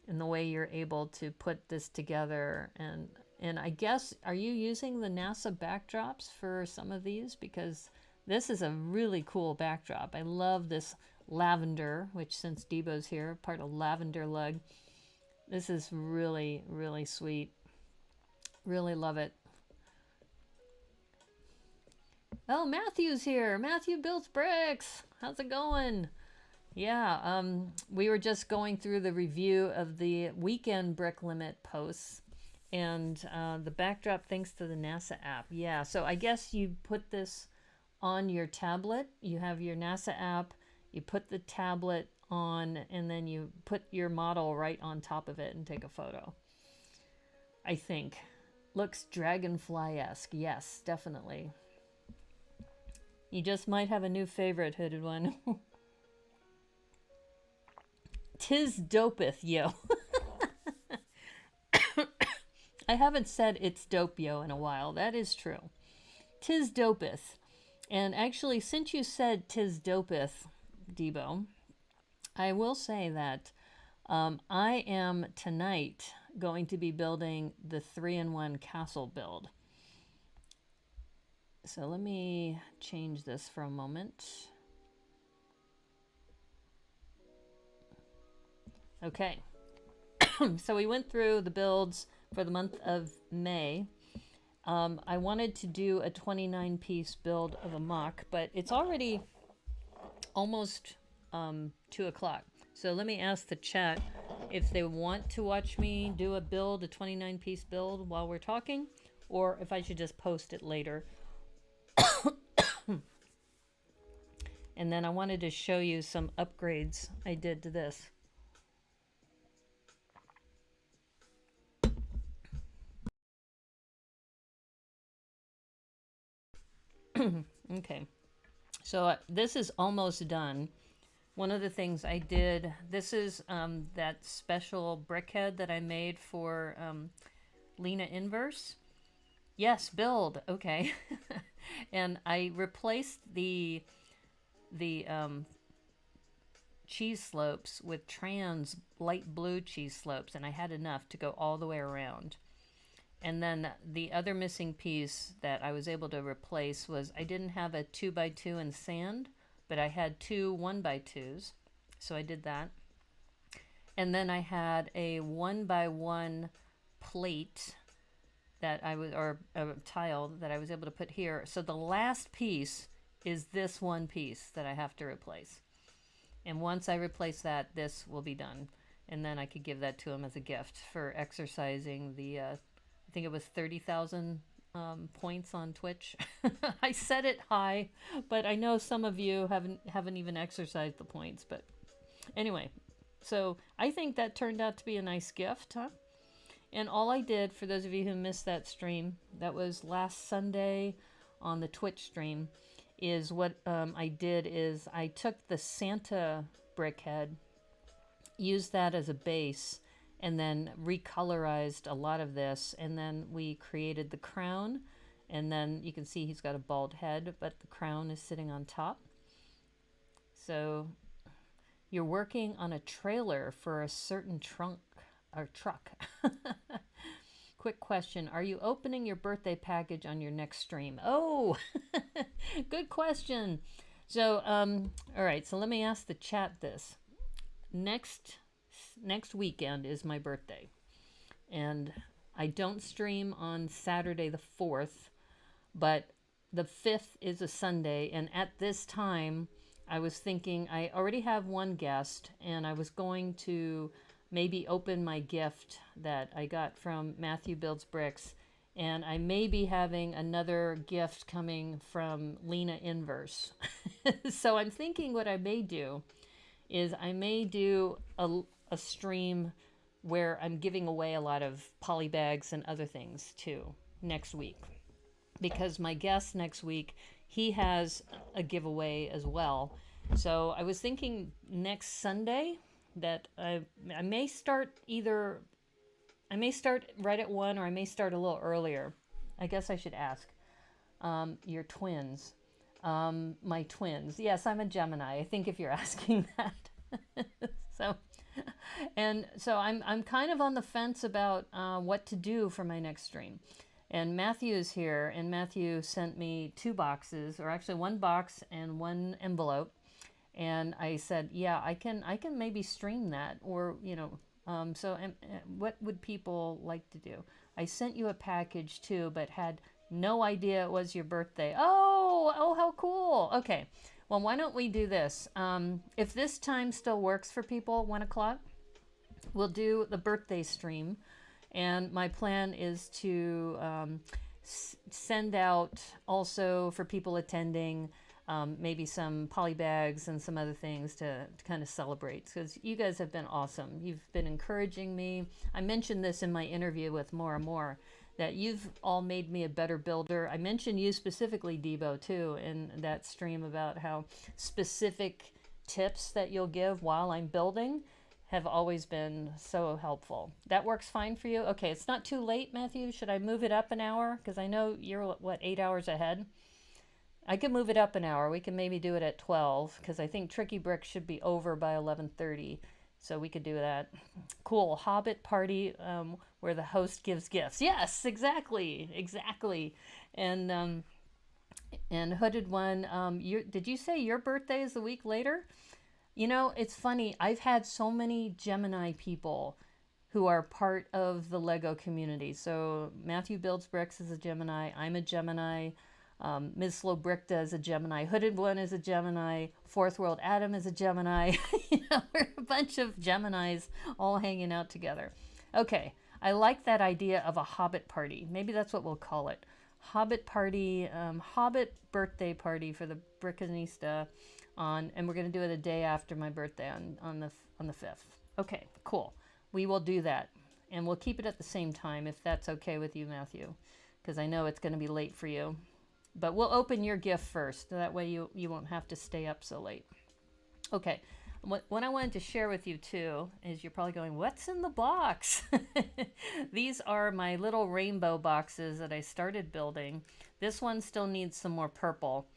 and the way you're able to put this together. And I guess, are you using the NASA backdrops for some of these? Because this is a really cool backdrop. I love this lavender, which since Debo's here, part of Lavender Lug. This is really, really sweet. Really love it. Oh, Matthew's here. Matthew builds bricks. How's it going? Yeah, we were just going through the review of the weekend brick limit posts and the backdrop thanks to the NASA app. Yeah, so I guess you put this on your tablet. You have your NASA app, you put the tablet on, and then you put your model right on top of it and take a photo. I think. Looks dragonfly-esque. Yes, definitely. You just might have a new favorite, Hooded One. Tis dopeth, yo. I haven't said it's dope, yo, in a while. That is true. Tis dopeth. And actually, since you said tis dopeth, Debo, I will say that I am tonight going to be building the 3-in-1 castle build. So let me change this for a moment. Okay. So we went through the builds for the month of May. I wanted to do a 29-piece build of a MOC, but it's already almost 2 o'clock. So let me ask the chat if they want to watch me do a 29-piece build while we're talking, or if I should just post it later. And then I wanted to show you some upgrades I did to this. Okay, so this is almost done. One of the things I did, this is that special brickhead that I made for Lena Inverse. Yes, build. Okay. And I replaced the cheese slopes with trans light blue cheese slopes, and I had enough to go all the way around. And then the other missing piece that I was able to replace was I didn't have a 2x2 in sand, but I had 2 1x2s, so I did that. And then I had a 1x1 plate that I was, or a tile that I was able to put here. So the last piece is this one piece that I have to replace. And once I replace that, this will be done. And then I could give that to him as a gift for exercising the, I think it was 30,000 points on Twitch. I set it high, but I know some of you haven't even exercised the points. But anyway, so I think that turned out to be a nice gift, huh? And all I did, for those of you who missed that stream, that was last Sunday on the Twitch stream, is what I did is I took the Santa brickhead, used that as a base, and then recolorized a lot of this, and then we created the crown, and then you can see he's got a bald head, but the crown is sitting on top. So you're working on a trailer for a certain trunk or truck. Quick question, are you opening your birthday package on your next stream? Oh, good question. So all right, so let me ask the chat this. Next weekend is my birthday, and I don't stream on Saturday the 4th, but the 5th is a Sunday, and at this time, I was thinking I already have one guest, and I was going to maybe open my gift that I got from Matthew Builds Bricks, and I may be having another gift coming from Lena Inverse. So I'm thinking what I may do is I may do a stream where I'm giving away a lot of poly bags and other things too next week. Because my guest next week, he has a giveaway as well. So I was thinking next Sunday that I may start right at 1, or I may start a little earlier. I guess I should ask your twins. My twins. Yes, I'm a Gemini. I think if you're asking that. So I'm kind of on the fence about what to do for my next stream. And Matthew is here, and Matthew sent me 2 boxes, or actually 1 box and 1 envelope. And I said, yeah, I can maybe stream that, or, you know, what would people like to do? I sent you a package too, but had no idea it was your birthday. Oh, how cool. Okay. Well, why don't we do this? If this time still works for people, 1 o'clock, we'll do the birthday stream. And my plan is to send out also for people attending maybe some poly bags and some other things to kind of celebrate, because you guys have been awesome. You've been encouraging me. I mentioned this in my interview with More and More, that you've all made me a better builder. I mentioned you specifically, Debo, too, in that stream about how specific tips that you'll give while I'm building have always been so helpful. That works fine for you? Okay, it's not too late, Matthew. Should I move it up an hour? Because I know you're, what, 8 hours ahead? I could move it up an hour. We can maybe do it at 12, because I think Tricky Brick should be over by 11:30. So we could do that. Cool. Hobbit party where the host gives gifts. Yes, exactly. And Hooded One, did you say your birthday is a week later? You know, it's funny. I've had so many Gemini people who are part of the Lego community. So Matthew Builds Bricks is a Gemini. I'm a Gemini. Ms. Slow Brickta is a Gemini. Hooded One is a Gemini. Fourth World Adam is a Gemini. You know, we're a bunch of Geminis all hanging out together. Okay, I like that idea of a Hobbit party. Maybe that's what we'll call it. Hobbit party, Hobbit birthday party for the Brickanista and we're going to do it a day after my birthday on the 5th. Okay, cool. We will do that, and we'll keep it at the same time if that's okay with you, Matthew, because I know it's going to be late for you. But we'll open your gift first. That way you won't have to stay up so late. Okay. What I wanted to share with you too is you're probably going, what's in the box? These are my little rainbow boxes that I started building. This one still needs some more purple,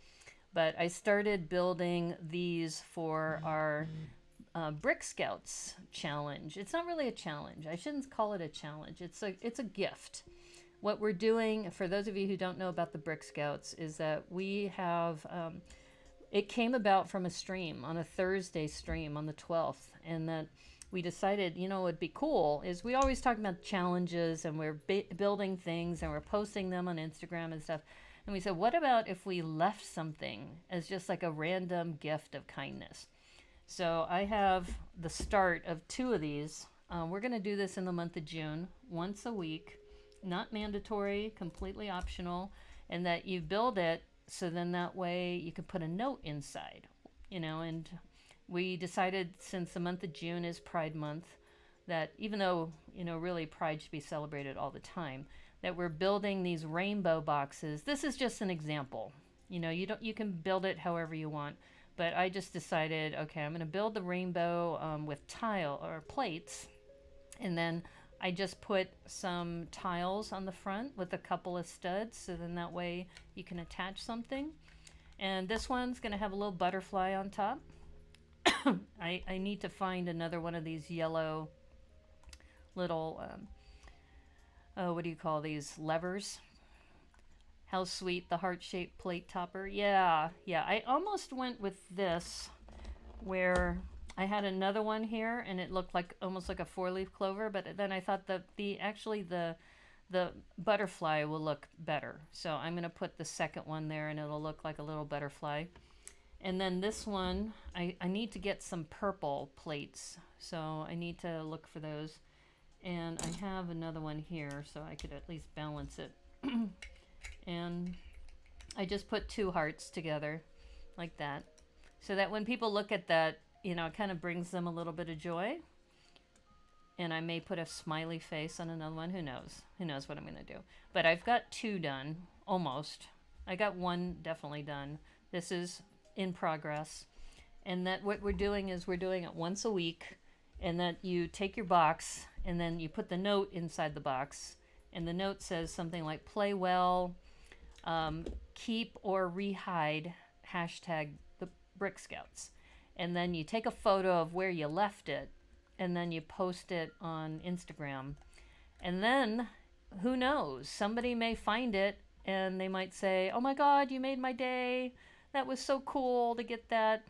but I started building these for our BrickScouts challenge. It's not really a challenge. I shouldn't call it a challenge. It's a gift. What we're doing, for those of you who don't know about the BrickScouts, is that we have, it came about from a stream, on a Thursday stream on the 12th, and that we decided, you know, what would be cool is we always talk about challenges, and we're building things, and we're posting them on Instagram and stuff. And we said, what about if we left something as just like a random gift of kindness? So I have the start of 2 of these. We're going to do this in the month of June, once a week. Not mandatory, completely optional, and that you build it so then that way you can put a note inside, you know. And we decided, since the month of June is Pride Month, that even though, you know, really Pride should be celebrated all the time, that we're building these rainbow boxes. This is just an example. You know, you can build it however you want, but I just decided, okay, I'm going to build the rainbow with tile or plates, and then I just put some tiles on the front with a couple of studs, so then that way you can attach something. And this one's going to have a little butterfly on top. I need to find another one of these yellow little, what do you call these, levers? How sweet, the heart-shaped plate topper. Yeah, I almost went with this, where I had another one here, and it looked like almost like a 4-leaf clover, but then I thought that the the butterfly will look better. So I'm going to put the second one there and it'll look like a little butterfly. And then this one, I need to get some purple plates. So I need to look for those. And I have another one here so I could at least balance it. And I just put 2 hearts together like that. So that when people look at that, you know, it kind of brings them a little bit of joy. And I may put a smiley face on another one. Who knows? Who knows what I'm going to do? But I've got 2 done, almost. I got 1 definitely done. This is in progress. And that what we're doing is we're doing it once a week. And that you take your box and then you put the note inside the box. And the note says something like, play well, keep or rehide, hashtag the BrickScouts. And then you take a photo of where you left it. And then you post it on Instagram. And then, who knows? Somebody may find it and they might say, oh my God, you made my day. That was so cool to get that.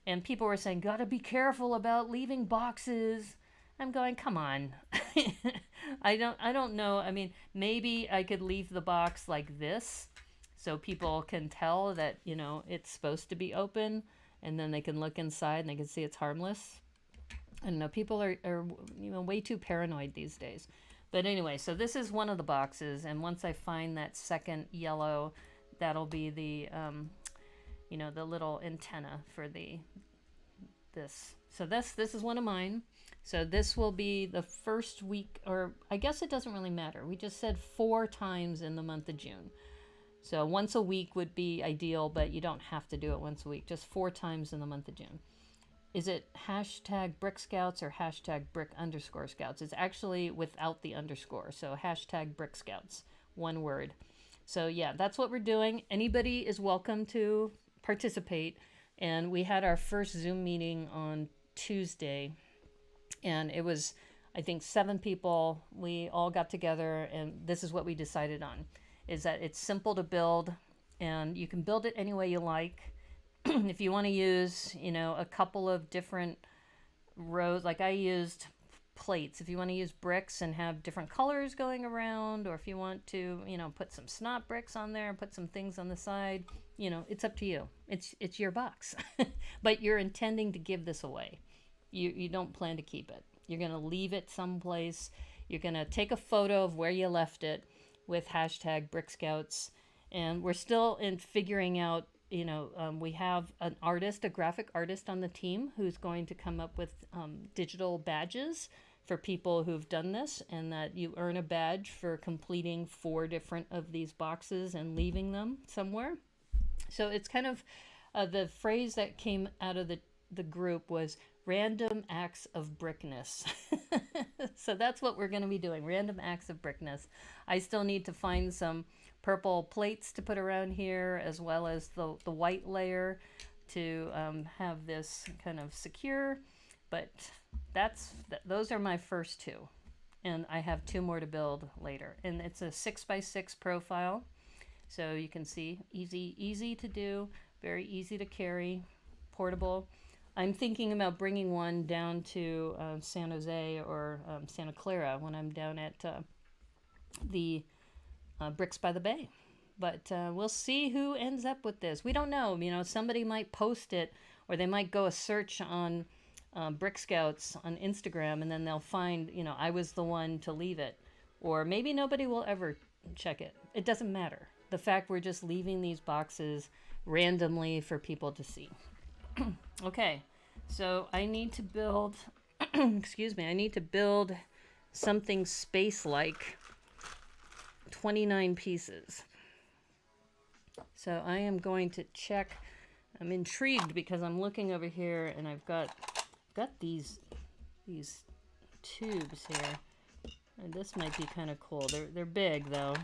And people were saying, gotta be careful about leaving boxes. I'm going, come on. I don't know. I mean, maybe I could leave the box like this so people can tell that, you know, it's supposed to be open. And then they can look inside and they can see it's harmless. I don't know, people are you know, way too paranoid these days. But anyway, so this is one of the boxes, and once I find that second yellow, that'll be the, you know, the little antenna for this. So this is one of mine. So this will be the first week, or I guess it doesn't really matter. We just said 4 times in the month of June. So once a week would be ideal, but you don't have to do it once a week, just 4 times in the month of June. Is it hashtag BrickScouts or hashtag Brick_Scouts? It's actually without the underscore. So hashtag BrickScouts, one word. So yeah, that's what we're doing. Anybody is welcome to participate. And we had our first Zoom meeting on Tuesday. And it was, I think, 7 people. We all got together and this is what we decided on. Is that it's simple to build and you can build it any way you like. If you want to use, you know, a couple of different rows, like I used plates. If you want to use bricks and have different colors going around, or if you want to, you know, put some snot bricks on there, put some things on the side, you know, it's up to you. It's your box. But you're intending to give this away. You don't plan to keep it. You're going to leave it someplace. You're going to take a photo of where you left it with hashtag BrickScouts. And we're still in figuring out, you know, we have an artist, a graphic artist on the team who's going to come up with digital badges for people who've done this, and that you earn a badge for completing 4 different of these boxes and leaving them somewhere. So it's kind of the phrase that came out of the group was random acts of brickness. So that's what we're going to be doing, random acts of brickness. I still need to find some purple plates to put around here, as well as the white layer to have this kind of secure. But those are my first 2, and I have 2 more to build later. And it's a 6x6 profile, so you can see easy to do, very easy to carry, portable. I'm thinking about bringing one down to San Jose or Santa Clara when I'm down at the Bricks by the Bay. But we'll see who ends up with this. We don't know. You know, somebody might post it, or they might go a search on BrickScouts on Instagram, and then they'll find, you know, I was the one to leave it. Or maybe nobody will ever check it. It doesn't matter. The fact we're just leaving these boxes randomly for people to see. Okay, so I need to build, excuse me, I need to build something space-like. 29 pieces. So I am going to check. I'm intrigued because I'm looking over here and I've got these tubes here. And this might be kind of cool. They're big though.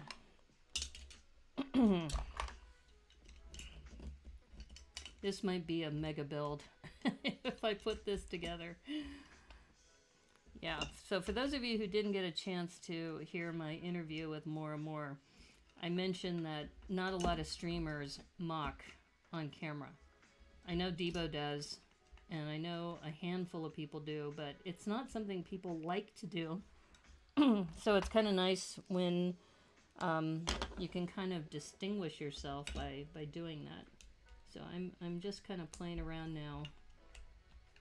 This might be a mega build if I put this together. Yeah, so for those of you who didn't get a chance to hear my interview with More and More, I mentioned that not a lot of streamers mock on camera. I know Debo does, and I know a handful of people do, but it's not something people like to do. So it's kind of nice when you can kind of distinguish yourself by doing that. So I'm just kind of playing around now,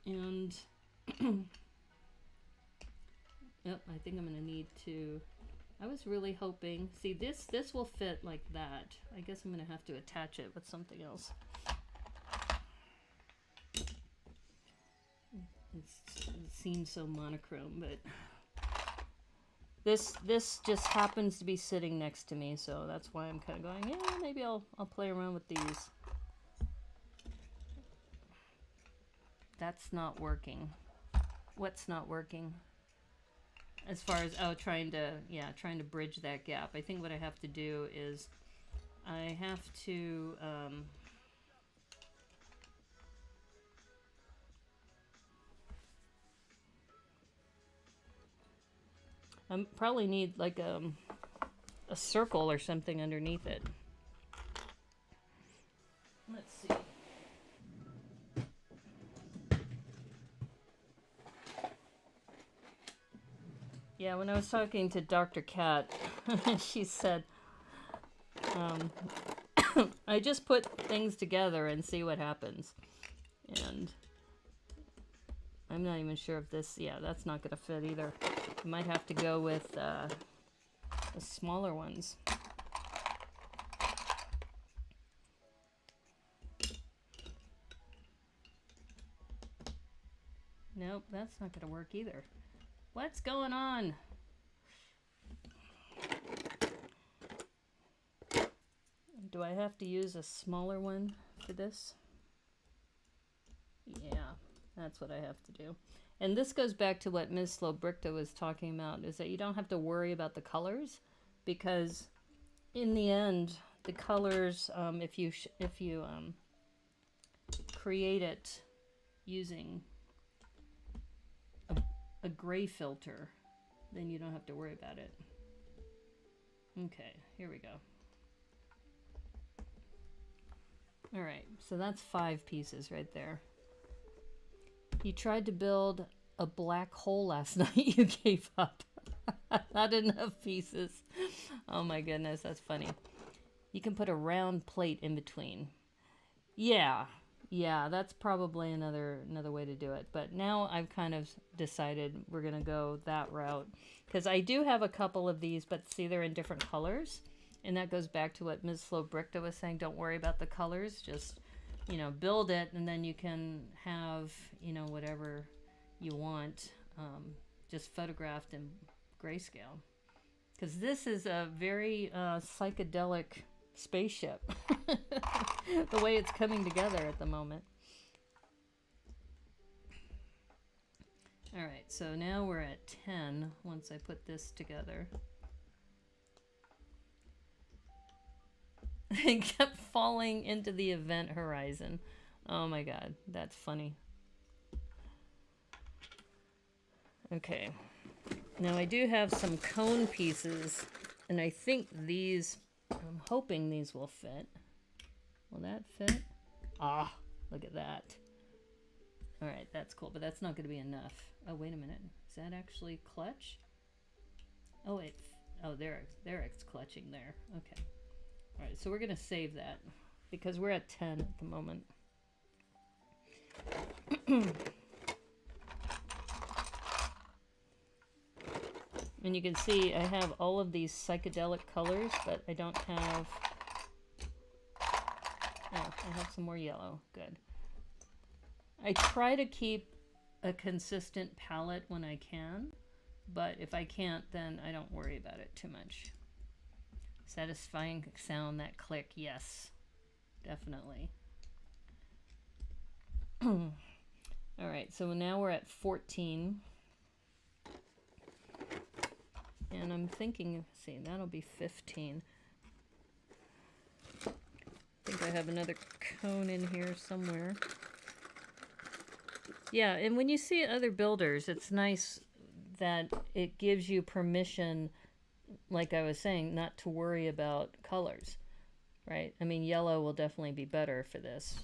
and yep, I think I'm gonna need to. I was really hoping. See, this will fit like that. I guess I'm gonna have to attach it with something else. It seems so monochrome, but this just happens to be sitting next to me, so that's why I'm kind of going, yeah, maybe I'll play around with these. That's not working. What's not working? As far as, oh, trying to bridge that gap. I think what I have to do is I have to I probably need like a circle or something underneath it. Let's see. Yeah, when I was talking to Dr. Cat, she said, I just put things together and see what happens. And I'm not even sure if this, yeah, that's not going to fit either. You might have to go with the smaller ones. Nope, that's not going to work either. What's going on? Do I have to use a smaller one for this? Yeah, that's what I have to do. And this goes back to what Ms. Slobricta was talking about, is that you don't have to worry about the colors, because in the end, the colors, if you create it using a gray filter, then you don't have to worry about it. Okay, here we go. All right, so that's 5 pieces right there. You tried to build a black hole last night. You gave up. Not enough pieces. Oh my goodness, that's funny. You can put a round plate in between. Yeah, that's probably another way to do it. But now I've kind of decided we're gonna go that route, because I do have a couple of these, but see, they're in different colors, and that goes back to what Ms. Slobricta was saying. Don't worry about the colors. Just, you know, build it, and then you can have, you know, whatever you want, just photographed in grayscale. Because this is a very psychedelic spaceship, the way it's coming together at the moment. All right, so now we're at 10 once I put this together. It kept falling into the event horizon. Oh my god, that's funny. Okay, now I do have some cone pieces, and I think these, I'm hoping these will fit. Will that fit? Ah, look at that. All right, that's cool, but that's not going to be enough. Oh, wait a minute. Is that actually clutch? Oh, wait. Oh, there it's clutching there. Okay. All right, so we're going to save that because we're at 10 at the moment. And you can see I have all of these psychedelic colors, but I don't have... Oh, I have some more yellow. Good. I try to keep a consistent palette when I can, but if I can't, then I don't worry about it too much. Satisfying sound, that click, yes, definitely. All right, so now we're at 14. And I'm thinking, see, that'll be 15. I think I have another cone in here somewhere. Yeah, and when you see other builders, it's nice that it gives you permission, like I was saying, not to worry about colors, right? I mean, yellow will definitely be better for this.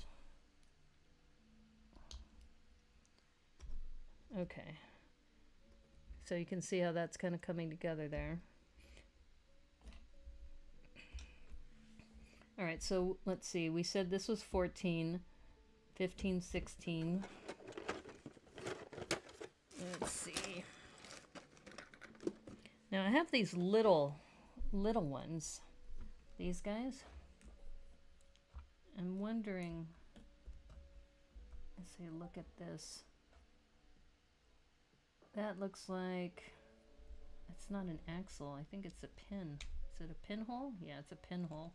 Okay. So you can see how that's kind of coming together there. right, so let's see. We said this was 14, 15, 16. Let's see. Now I have these little ones. These guys. I'm wondering. Let's say look at this. That looks like it's not an axle. I think it's a pin. Is it a pinhole? Yeah, it's a pinhole.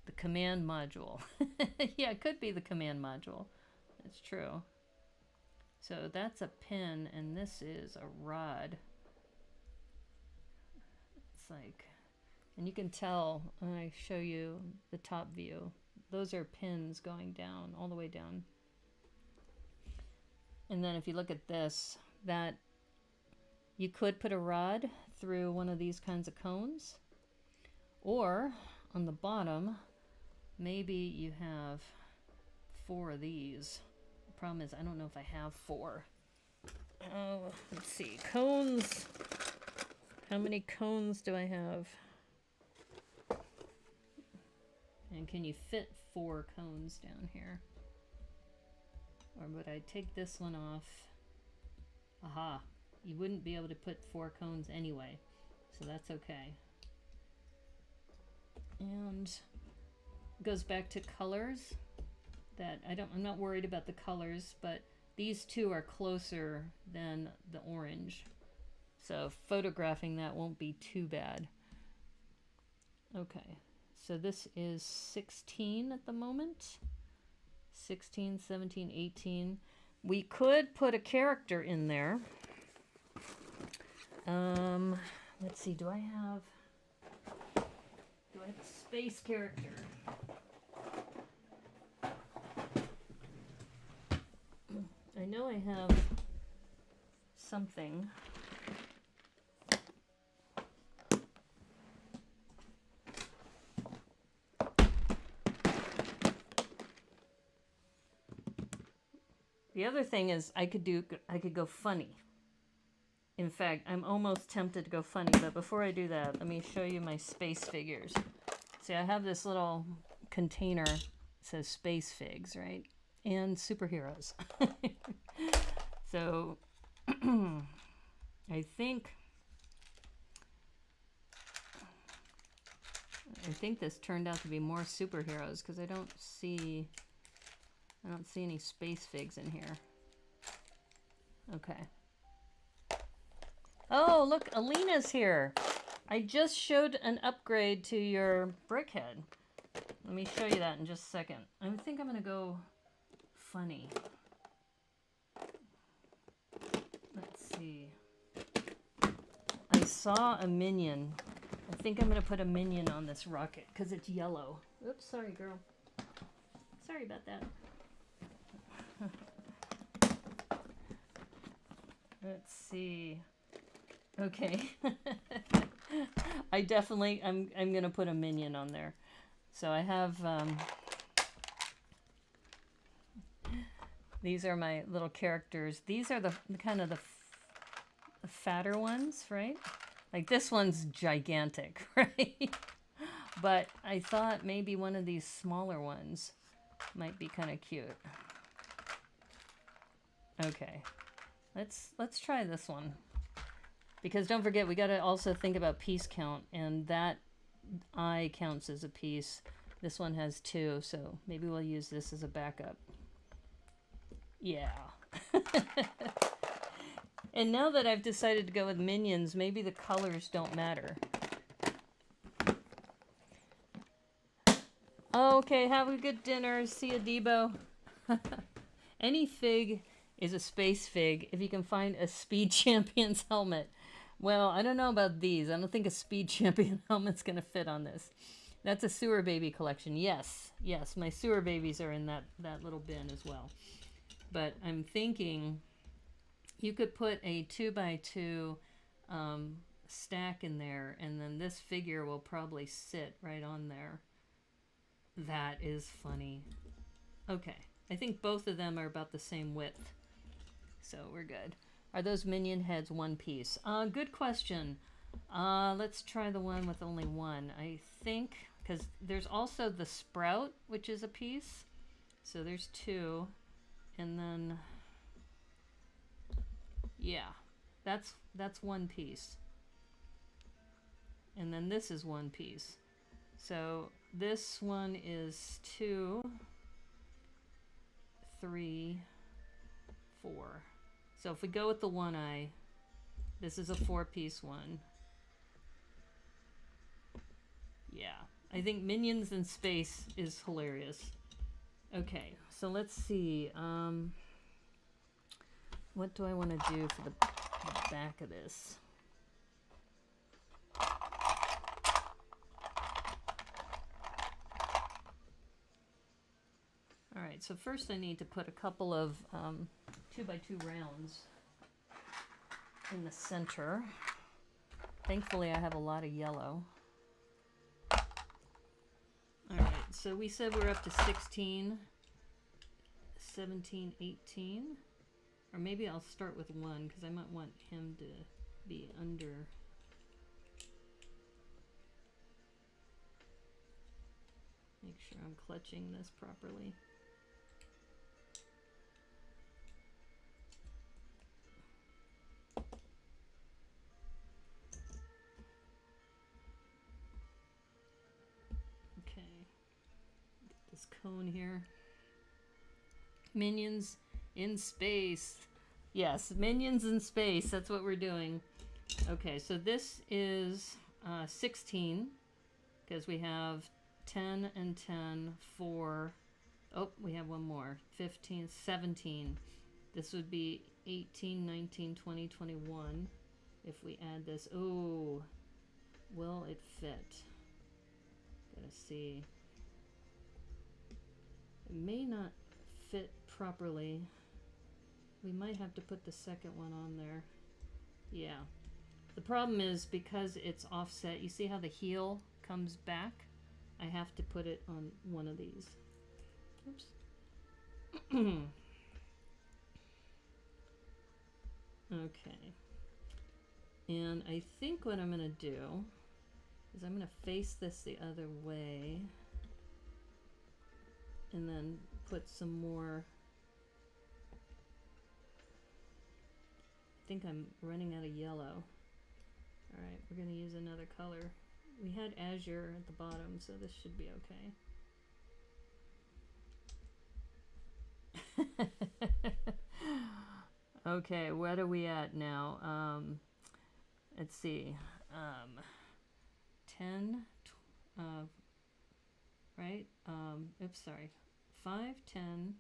The command module. Yeah, it could be the command module. It's true. So that's a pin, and this is a rod. It's like, and you can tell when I show you the top view, those are pins going down, all the way down. And then if you look at this, that you could put a rod through one of these kinds of cones, or on the bottom, maybe you have 4 of these. The problem is I don't know if I have 4. Oh, let's see, cones. How many cones do I have? And can you fit 4 cones down here? Or would I take this one off? Aha, you wouldn't be able to put 4 cones anyway, so that's okay. And it goes back to colors. That I'm not worried about the colors, but these two are closer than the orange. So photographing that won't be too bad. Okay, so this is 16 at the moment. 16, 17, 18. We could put a character in there. Let's see, do I have a space character? I know I have something. The other thing is I could go funny. In fact, I'm almost tempted to go funny, but before I do that, let me show you my space figures. See, I have this little container that says space figs, right? And superheroes. So I think this turned out to be more superheroes because I don't see any space figs in here. Okay. Oh, look, Alina's here. I just showed an upgrade to your brickhead. Let me show you that in just a second. I think I'm gonna go funny. Let's see. I saw a minion. I think I'm gonna put a minion on this rocket because it's yellow. Oops, sorry, girl. Sorry about that. Let's see. Okay. I'm gonna put a minion on there. So I have these are my little characters. These are the kind of the fatter ones, right? Like this one's gigantic, right? But I thought maybe one of these smaller ones might be kind of cute. Okay. Let's try this one. Because don't forget, we got to also think about piece count, and that eye counts as a piece. This one has 2, so maybe we'll use this as a backup. Yeah. And now that I've decided to go with minions, maybe the colors don't matter. Okay, have a good dinner. See you, Debo. Any fig is a space fig if you can find a Speed Champion's helmet. Well, I don't know about these. I don't think a Speed Champion helmet's going to fit on this. That's a sewer baby collection. Yes, yes, my sewer babies are in that little bin as well. But I'm thinking you could put a 2x2 stack in there, and then this figure will probably sit right on there. That is funny. Okay, I think both of them are about the same width. So we're good. Are those minion heads one piece? Good question. Let's try the one with only one. I think, because there's also the sprout, which is a piece. So there's two. And then, yeah, that's one piece. And then this is one piece. So this one is 2, 3, 4. So if we go with the one eye, this is a 4-piece one. Yeah, I think Minions in Space is hilarious. Okay, so let's see. What do I want to do for the back of this? Alright, so first I need to put a couple of 2x2 rounds in the center. Thankfully I have a lot of yellow. Alright, so we said we're up to 16, 17, 18. Or maybe I'll start with 1 because I might want him to be under. Make sure I'm clutching this properly. This cone here. Minions in space. Yes, minions in space. That's what we're doing. Okay, so this is 16 because we have 10 and 10, 4. Oh, we have one more. 15, 17. This would be 18, 19, 20, 21 if we add this. Oh, will it fit? Gotta see. It may not fit properly. We might have to put the second one on there. Yeah. The problem is because it's offset, you see how the heel comes back? I have to put it on one of these. Oops. Okay. And I think what I'm going to do is I'm going to face this the other way. And then put some more. I think I'm running out of yellow. Alright, we're going to use another color. We had azure at the bottom, so this should be okay. Okay, what are we at now? Let's see. 10, right? Oops, sorry. 5, 10,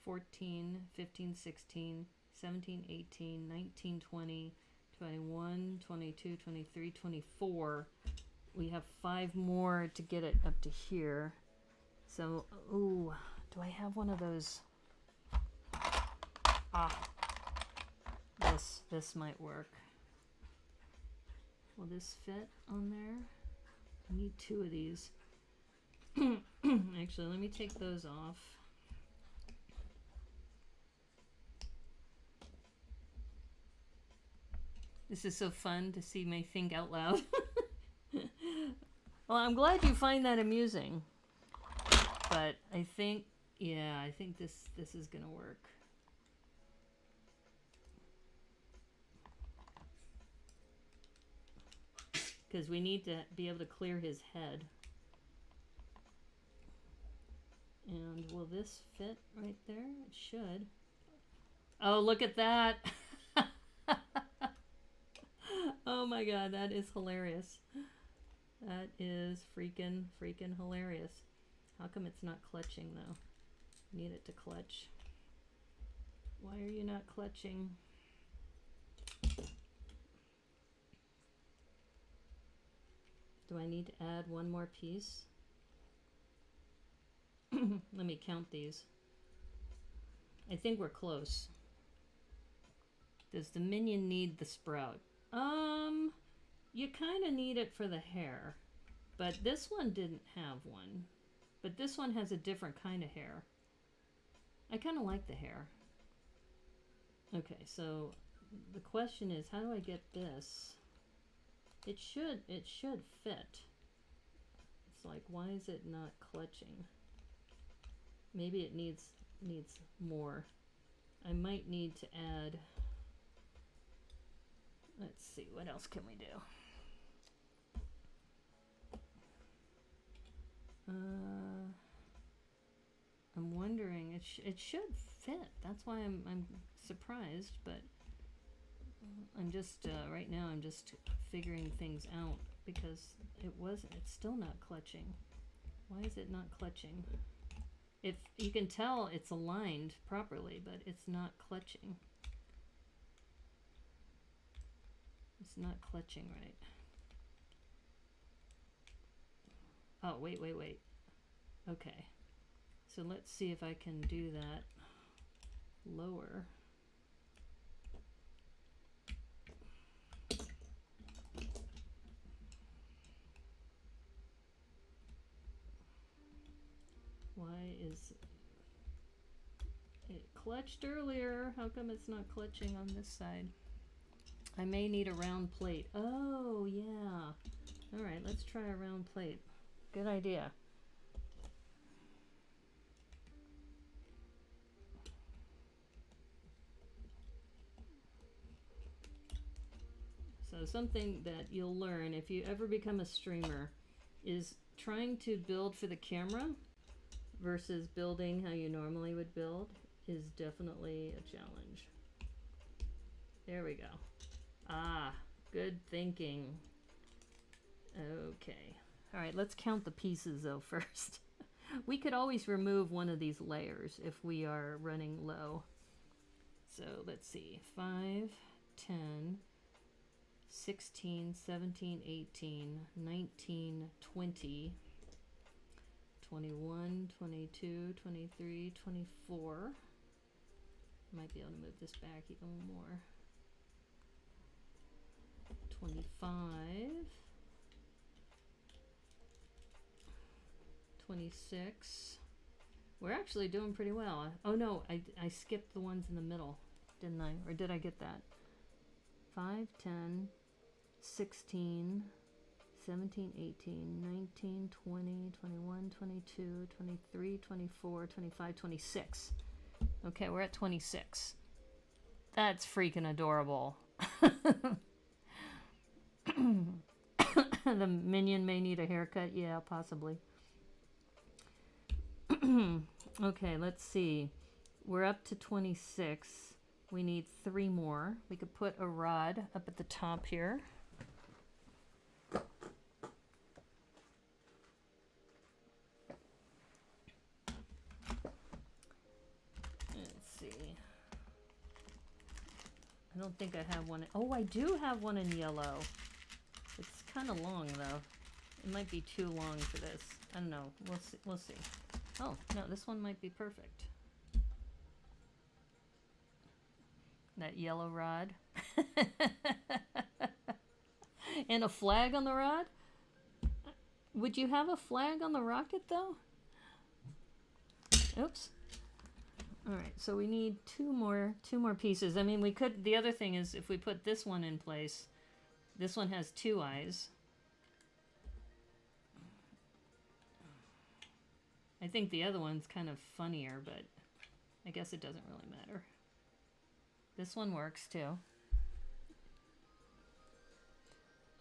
14, 15, 16, 17, 18, 19, 20, 21, 22, 23, 24. We have 5 more to get it up to here. So, ooh, do I have one of those? Ah, this might work. Will this fit on there? I need 2 of these. Actually, let me take those off. This is so fun to see me think out loud. Well, I'm glad you find that amusing. But I think, yeah, I think this is gonna work. Because we need to be able to clear his head. And will this fit right there? It should. Oh, look at that. Oh my god, that is hilarious. That is freaking hilarious. How come it's not clutching though? Need it to clutch. Why are you not clutching? Do I need to add one more piece? Let me count these. I think we're close. Does the minion need the sprout? You kind of need it for the hair. But this one didn't have one. But this one has a different kind of hair. I kind of like the hair. Okay, so the question is, how do I get this? It should fit. It's like, why is it not clutching? Maybe it needs more. I might need to add, let's see, what else can we do? I'm wondering, it should fit. That's why I'm surprised, but I'm just right now I'm just figuring things out because it's still not clutching. Why is it not clutching? If you can tell it's aligned properly, but it's not clutching. It's not clutching right. Oh, wait. Okay. So let's see if I can do that lower. Why is it clutched earlier? How come it's not clutching on this side? I may need a round plate. Oh, yeah. All right, let's try a round plate. Good idea. So something that you'll learn if you ever become a streamer is trying to build for the camera versus building how you normally would build is definitely a challenge. There we go. Ah, good thinking. Okay. All right, let's count the pieces though first. We could always remove one of these layers if we are running low. So let's see, 5, 10, 16, 17, 18, 19, 20, 21, 22, 23, 24. Might be able to move this back even more. 25, 26. We're actually doing pretty well. Oh no, I skipped the ones in the middle, didn't I? Or did I get that? 5, 10, 16, 17, 18, 19, 20, 21, 22, 23, 24, 25, 26. Okay, we're at 26. That's freaking adorable. The minion may need a haircut. Yeah, possibly. Okay, let's see. We're up to 26. We need 3 more. We could put a rod up at the top here. Let's see. I don't think I have one. Oh, I do have one in yellow. It's kind of long though. It might be too long for this. I don't know. We'll see. We'll see. Oh, no, this one might be perfect. That yellow rod. And a flag on the rod? Would you have a flag on the rocket though? Oops. All right, so we need two more pieces. I mean, we could, the other thing is if we put this one in place, this one has 2 eyes. I think the other one's kind of funnier, but I guess it doesn't really matter. This one works too.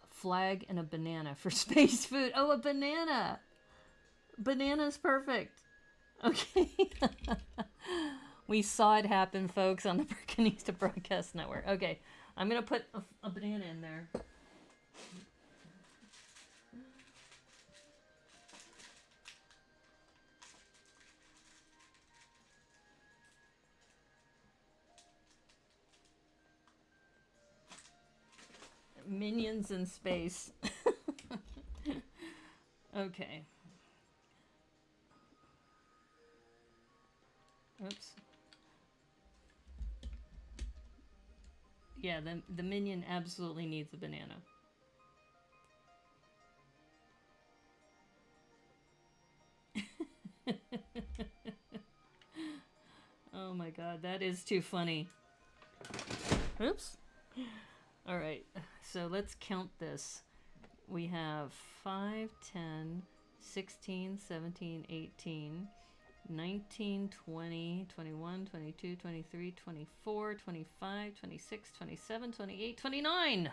A flag and a banana for space food. Oh, a banana! Banana's perfect. Okay. We saw it happen, folks, on the Brickanista Broadcast Network. Okay, I'm going to put a banana in there. Minions in space. Okay. Oops. Yeah, the minion absolutely needs a banana. Oh my god, that is too funny. Oops. All right, so let's count this. we have 5, 10, 16, 17, 18, 19, 20, 21, 22, 23, 24, 25, 26, 27, 28, 29.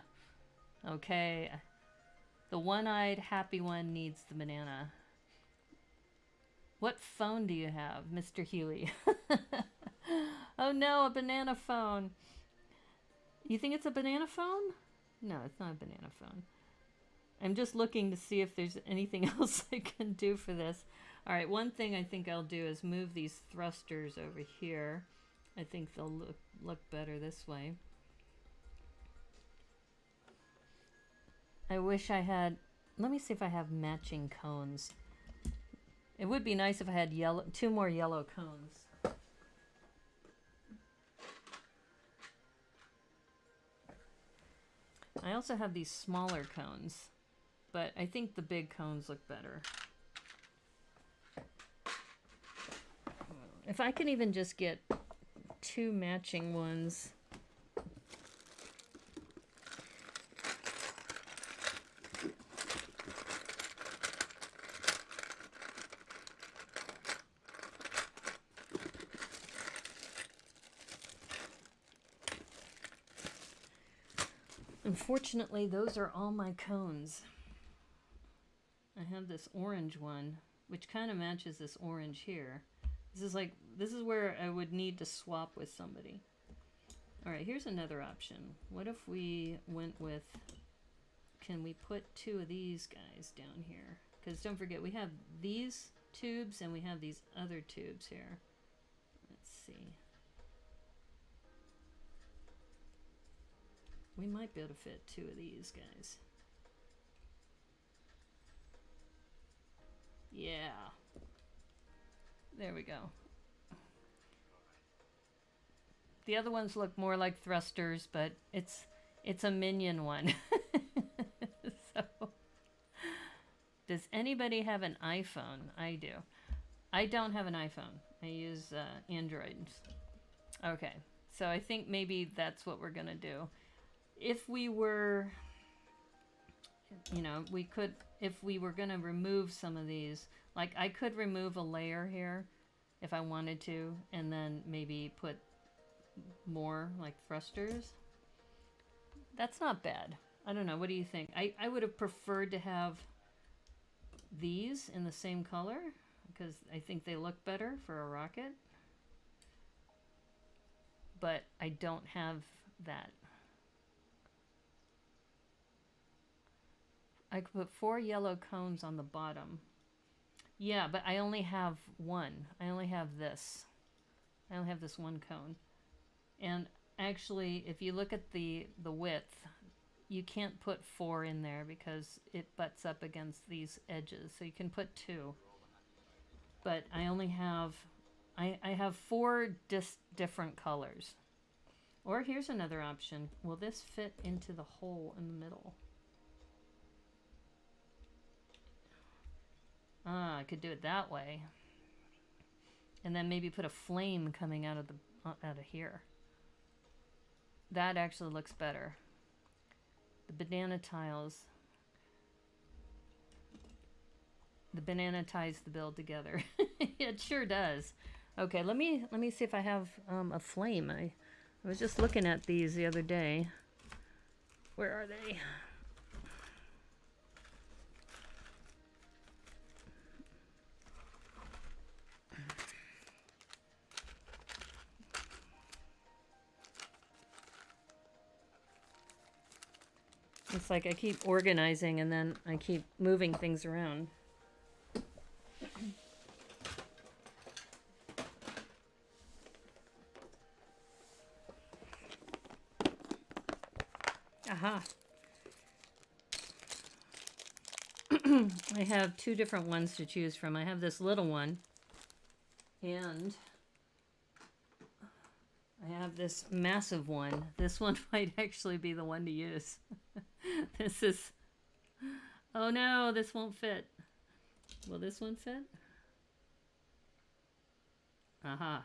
Okay. The one-eyed happy one needs the banana. What phone do you have, Mr. Huey? Oh no, a banana phone. You think it's a banana phone? No, it's not a banana phone. I'm just looking to see if there's anything else I can do for this. All right, one thing I think I'll do is move these thrusters over here. I think they'll look better this way. I wish I had, let me see if I have matching cones. It would be nice if I had two more yellow cones. I also have these smaller cones, but I think the big cones look better. If I can even just get two matching ones. Unfortunately, those are all my cones. I have this orange one, which kind of matches this orange here. This is where I would need to swap with somebody. All right, here's another option. What if we went with, can we put two of these guys down here? Because don't forget, we have these tubes and we have these other tubes here. Let's see. We might be able to fit two of these guys. Yeah. There we go. The other ones look more like thrusters, but it's a minion one. So, does anybody have an iPhone? I do. I don't have an iPhone. I use Android. Okay, so I think maybe that's what we're gonna do. If we were, you know, we could, if we were gonna remove some of these, like I could remove a layer here if I wanted to, and then maybe put more like thrusters. That's not bad. I don't know, what do you think? I would have preferred to have these in the same color because I think they look better for a rocket, but I don't have that. I could put 4 yellow cones on the bottom. Yeah, but I only have one. I only have this. I only have this one cone. And actually, if you look at the width, you can't put 4 in there because it butts up against these edges. So you can put 2. But I only have, I have 4 different colors. Or here's another option. Will this fit into the hole in the middle? I could do it that way. And then maybe put a flame coming out of here. That actually looks better. The banana tiles. The banana ties the build together. It sure does. Okay, let me see if I have a flame. I was just looking at these the other day. Where are they? It's like I keep organizing and then I keep moving things around. Aha. I have 2 different ones to choose from. I have this little one and I have this massive one. This one might actually be the one to use. This is, oh no, this won't fit. Will this one fit? Aha.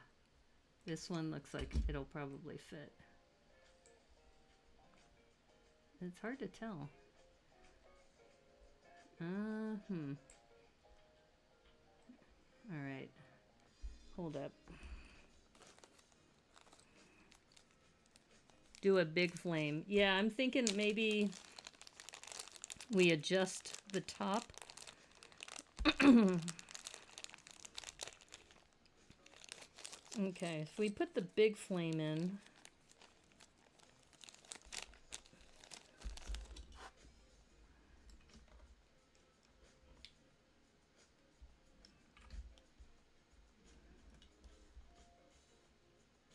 This one looks like it'll probably fit. It's hard to tell. up. Do a big flame. Yeah, I'm thinking maybe we adjust the top. Okay, if we put the big flame in,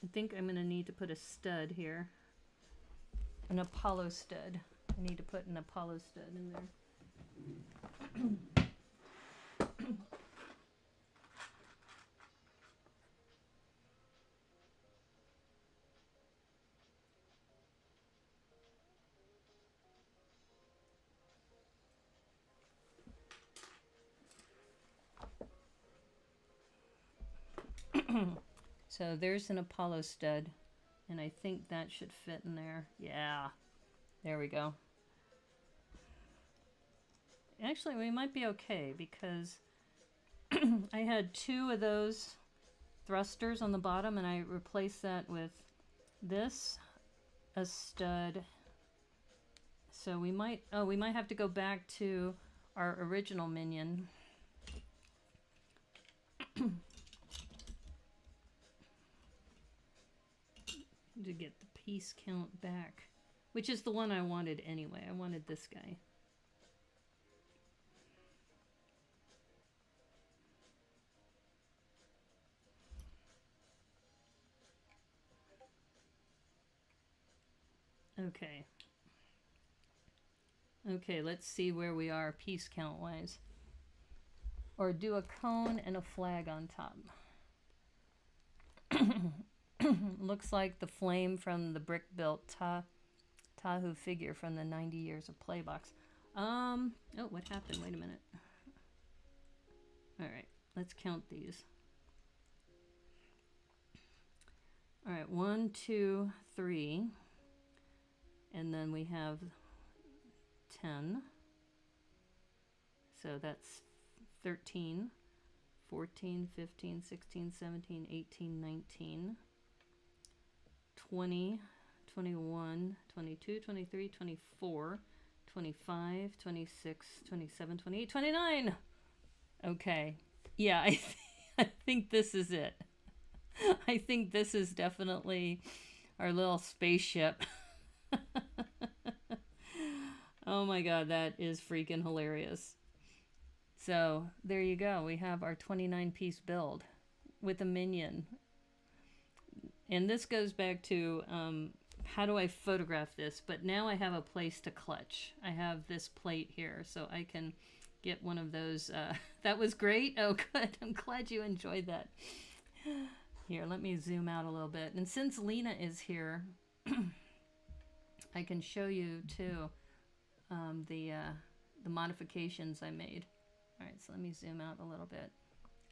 I think I'm going to need to put a stud here. An Apollo stud. I need to put an Apollo stud in there. So there's an Apollo stud, and I think that should fit in there. Yeah, there we go. Actually, we might be okay because I had 2 of those thrusters on the bottom, and I replaced that with this, a stud. So we might have to go back to our original minion. To get the piece count back, which is the one I wanted anyway. I wanted this guy. Okay. Okay, let's see where we are piece count wise. Or do a cone and a flag on top. Looks like the flame from the brick-built Tahoe figure from the 90 Years of Play box. Oh, what happened? Wait a minute. All right, let's count these. All right, 1, 2, 3. And then we have 10. So that's 13, 14, 15, 16, 17, 18, 19. 20, 21, 22, 23, 24, 25, 26, 27, 28, 29. Okay. Yeah, I think this is it. I think this is definitely our little spaceship. Oh my god, that is freaking hilarious. So, there you go. We have our 29-piece build with a minion. And this goes back to how do I photograph this? But now I have a place to clutch. I have this plate here, so I can get one of those. That was great. Oh, good. I'm glad you enjoyed that. Here, let me zoom out a little bit. And since Lena is here, I can show you too the modifications I made. All right, so let me zoom out a little bit.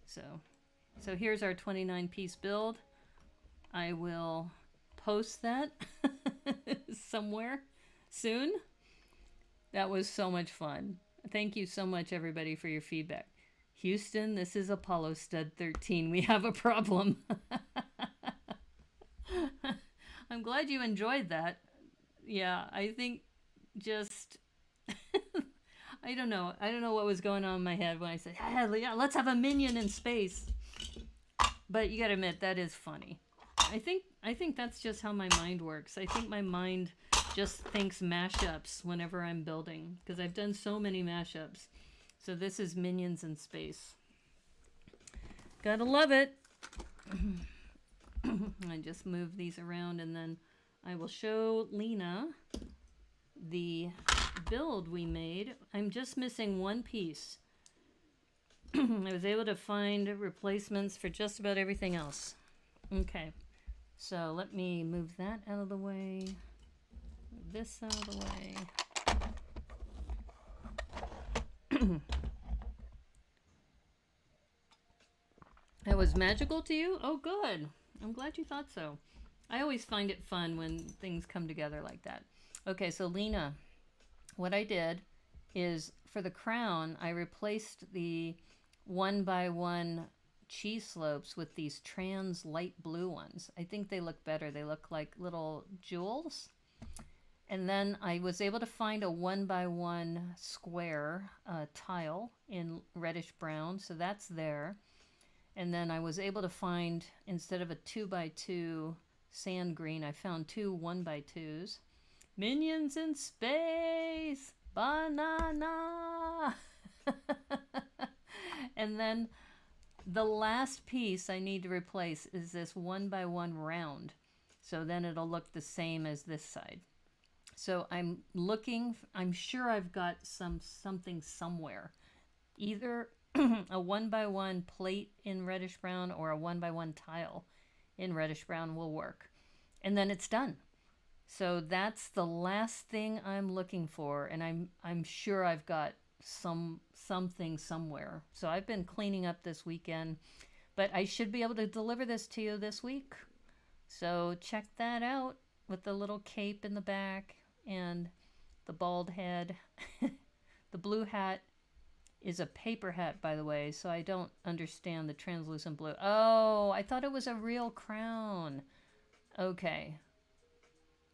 So here's our 29-piece build. I will post that somewhere soon. That was so much fun. Thank you so much, everybody, for your feedback. Houston, this is Apollo Stud 13. We have a problem. I'm glad you enjoyed that. Yeah, I think just... I don't know. I don't know what was going on in my head when I said, yeah, let's have a minion in space. But you gotta admit, that is funny. I think that's just how my mind works. I think my mind just thinks mashups whenever I'm building, because I've done so many mashups. So this is minions in space. Gotta love it. I just move these around, and then I will show Lena the build we made. I'm just missing one piece. I was able to find replacements for just about everything else. Okay, so let me move that out of the way. Move this out of the way. That was magical to you? Oh, good. I'm glad you thought so. I always find it fun when things come together like that. Okay, so Lena, what I did is for the crown, I replaced the 1x1 cheese slopes with these trans light blue ones. I think they look better. They look like little jewels. And then I was able to find a 1x1 square tile in reddish brown, so that's there. And then I was able to find, instead of a 2x2 sand green, I found two 1x2s. Minions in space! Banana! And then the last piece I need to replace is this 1x1 round. So then it'll look the same as this side. So I'm sure I've got something somewhere. Either a 1x1 plate in reddish brown or a 1x1 tile in reddish brown will work. And then it's done. So that's the last thing I'm looking for, and I'm sure I've got something somewhere. So I've been cleaning up this weekend, but I should be able to deliver this to you this week. So check that out with the little cape in the back and the bald head. The blue hat is a paper hat, by the way, so I don't understand the translucent blue. Oh, I thought it was a real crown. Okay.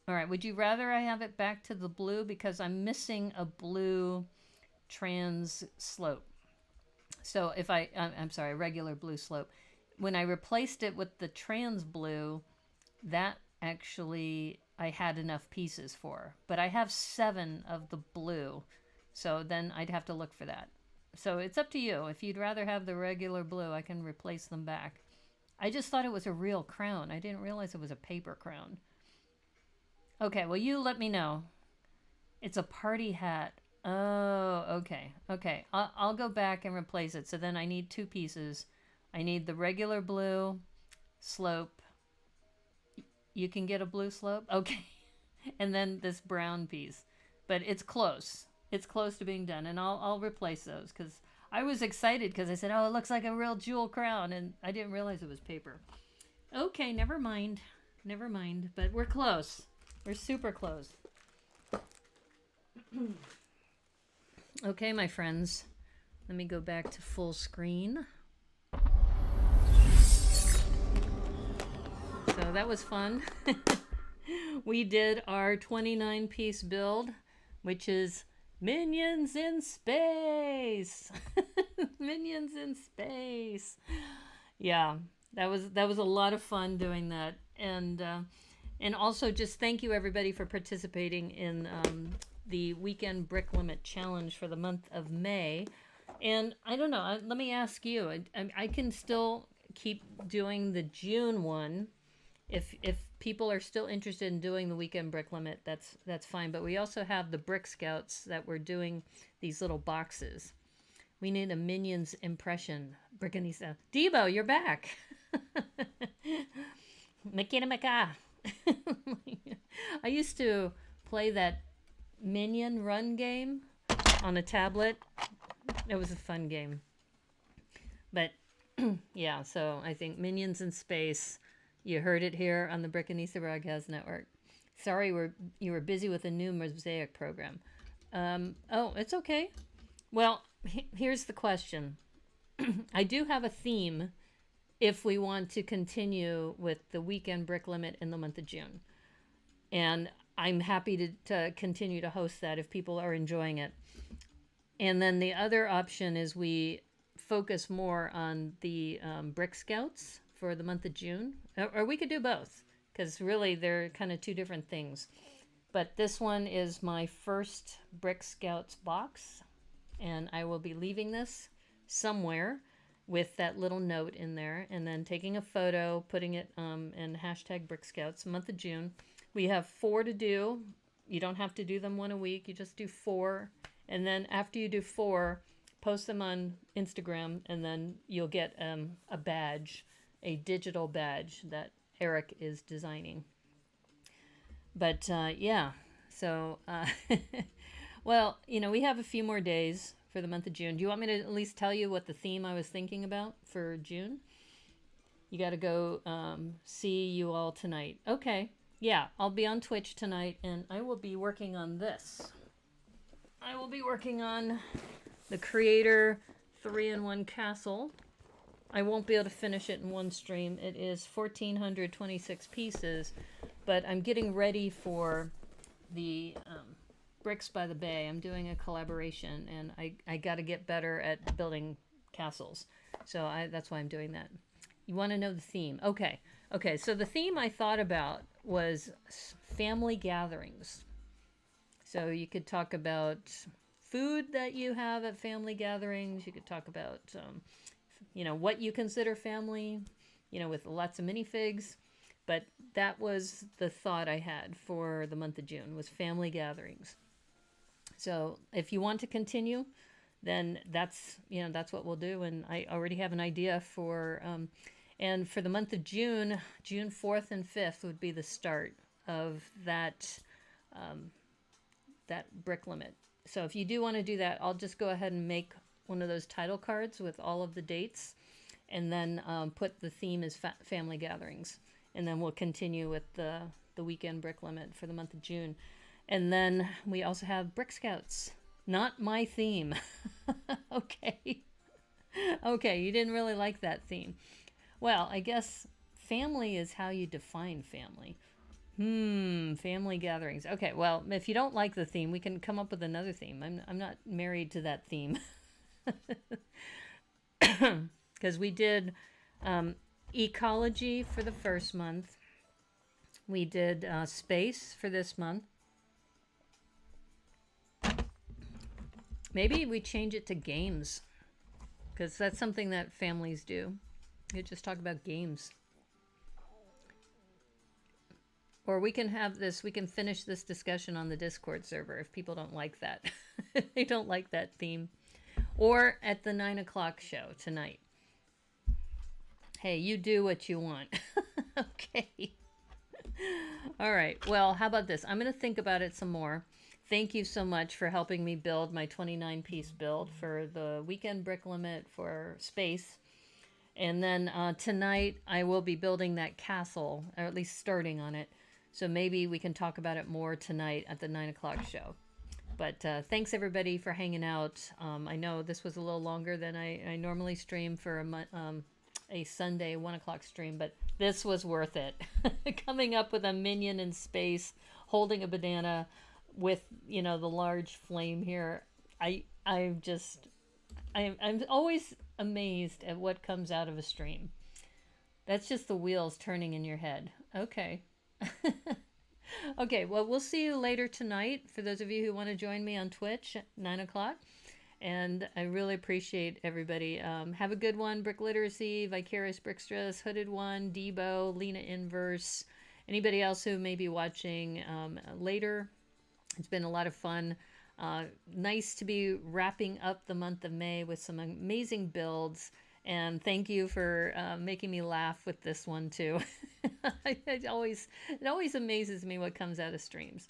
All right, would you rather I have it back to the blue? Because I'm missing a blue trans slope. So if I'm sorry, regular blue slope. When I replaced it with the trans blue, that actually I had enough pieces for. But I have 7 of the blue, so then I'd have to look for that. So it's up to you. If you'd rather have the regular blue, I can replace them back. I just thought it was a real crown. I didn't realize it was a paper crown. Okay, well, you let me know. It's a party hat. Oh, okay. Okay, I'll go back and replace it. So then I need 2 pieces. I need the regular blue slope. You can get a blue slope? Okay. And then this brown piece. But it's close. It's close to being done. And I'll replace those because I was excited because I said, oh, it looks like a real jewel crown. And I didn't realize it was paper. Okay, never mind. Never mind. But we're close. We're super close. Okay, my friends. Let me go back to full screen. So that was fun. We did our 29-piece build, which is Minions in Space. Minions in Space. Yeah, that was a lot of fun doing that. And also just thank you everybody for participating in the Weekend Brick Limit Challenge for the month of May. And I don't know, let me ask you, I can still keep doing the June one. If people are still interested in doing the Weekend Brick Limit, that's fine. But we also have the BrickScouts that we're doing these little boxes. We need a Minions impression. Brickanista. Debo, you're back. Makina. I used to play that Minion Run game on a tablet. It was a fun game. But yeah, so I think Minions in Space. You heard it here on the Brickanista Broadcast Network. Sorry you were busy with a new Mosaic program. Oh, it's okay. Well, here's the question. I do have a theme if we want to continue with the Weekend Brick Limit in the month of June. And I'm happy to continue to host that if people are enjoying it. And then the other option is we focus more on the BrickScouts for the month of June. Or we could do both, because really they're kind of 2 different things. But this one is my first BrickScouts box, and I will be leaving this somewhere with that little note in there, and then taking a photo, putting it in hashtag BrickScouts, month of June. We have 4 to do. You don't have to do them 1 a week. You just do 4. And then after you do 4, post them on Instagram, and then you'll get a badge, a digital badge that Eric is designing. But yeah, so, well, we have a few more days for the month of June. Do you want me to at least tell you what the theme I was thinking about for June? You got to go see you all tonight. Okay, yeah, I'll be on Twitch tonight, and I will be working on this. I will be working on the Creator 3-in-1 Castle. I won't be able to finish it in one stream. It is 1,426 pieces, but I'm getting ready for the Bricks by the Bay. I'm doing a collaboration, and I got to get better at building castles. So that's why I'm doing that. You want to know the theme? Okay. Okay, so the theme I thought about was family gatherings. So you could talk about food that you have at family gatherings. You could talk about, you know, what you consider family, you know, with lots of minifigs. But that was the thought I had for the month of June, was family gatherings. So if you want to continue, then that's, you know, that's what we'll do. And I already have an idea for, and for the month of June, June 4th and 5th would be the start of that, that brick limit. So if you do want to do that, I'll just go ahead and make one of those title cards with all of the dates, and then put the theme as family gatherings. And then we'll continue with the weekend brick limit for the month of June. And then we also have BrickScouts. Not my theme. Okay. Okay, you didn't really like that theme. Well, I guess family is how you define family. Family gatherings. Okay, well, if you don't like the theme, we can come up with another theme. I'm not married to that theme. Because we did ecology for the first month. We did space for this month. Maybe we change it to games, because that's something that families do. You just talk about games. Or we can have this, we can finish this discussion on the Discord server if people don't like that. If they don't like that theme. Or at the 9 o'clock show tonight. Hey, you do what you want. Okay. All right. Well, how about this? I'm going to think about it some more. Thank you so much for helping me build my 29-piece build for the weekend brick limit for space. And then tonight I will be building that castle, or at least starting on it. So maybe we can talk about it more tonight at the 9 o'clock show. But thanks everybody for hanging out. I know this was a little longer than I normally stream for a Sunday 1 o'clock stream, but this was worth it. Coming up with a minion in space, holding a banana with, you know, the large flame here. I'm always amazed at what comes out of a stream. That's just the wheels turning in your head. Okay. Okay, well, we'll see you later tonight for those of you who want to join me on Twitch at 9 o'clock. And I really appreciate everybody. Have a good one. Brick Literacy, Vicarious Brickstress, Hooded One, Debo, Lena Inverse, anybody else who may be watching later. It's been a lot of fun. Nice to be wrapping up the month of May with some amazing builds. And thank you for making me laugh with this one too. It always amazes me what comes out of streams.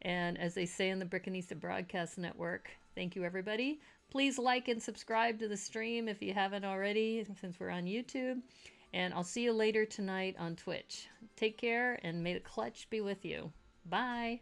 And as they say in the Brickanista Broadcast Network, thank you everybody. Please like and subscribe to the stream if you haven't already, since we're on YouTube. And I'll see you later tonight on Twitch. Take care, and may the clutch be with you. Bye.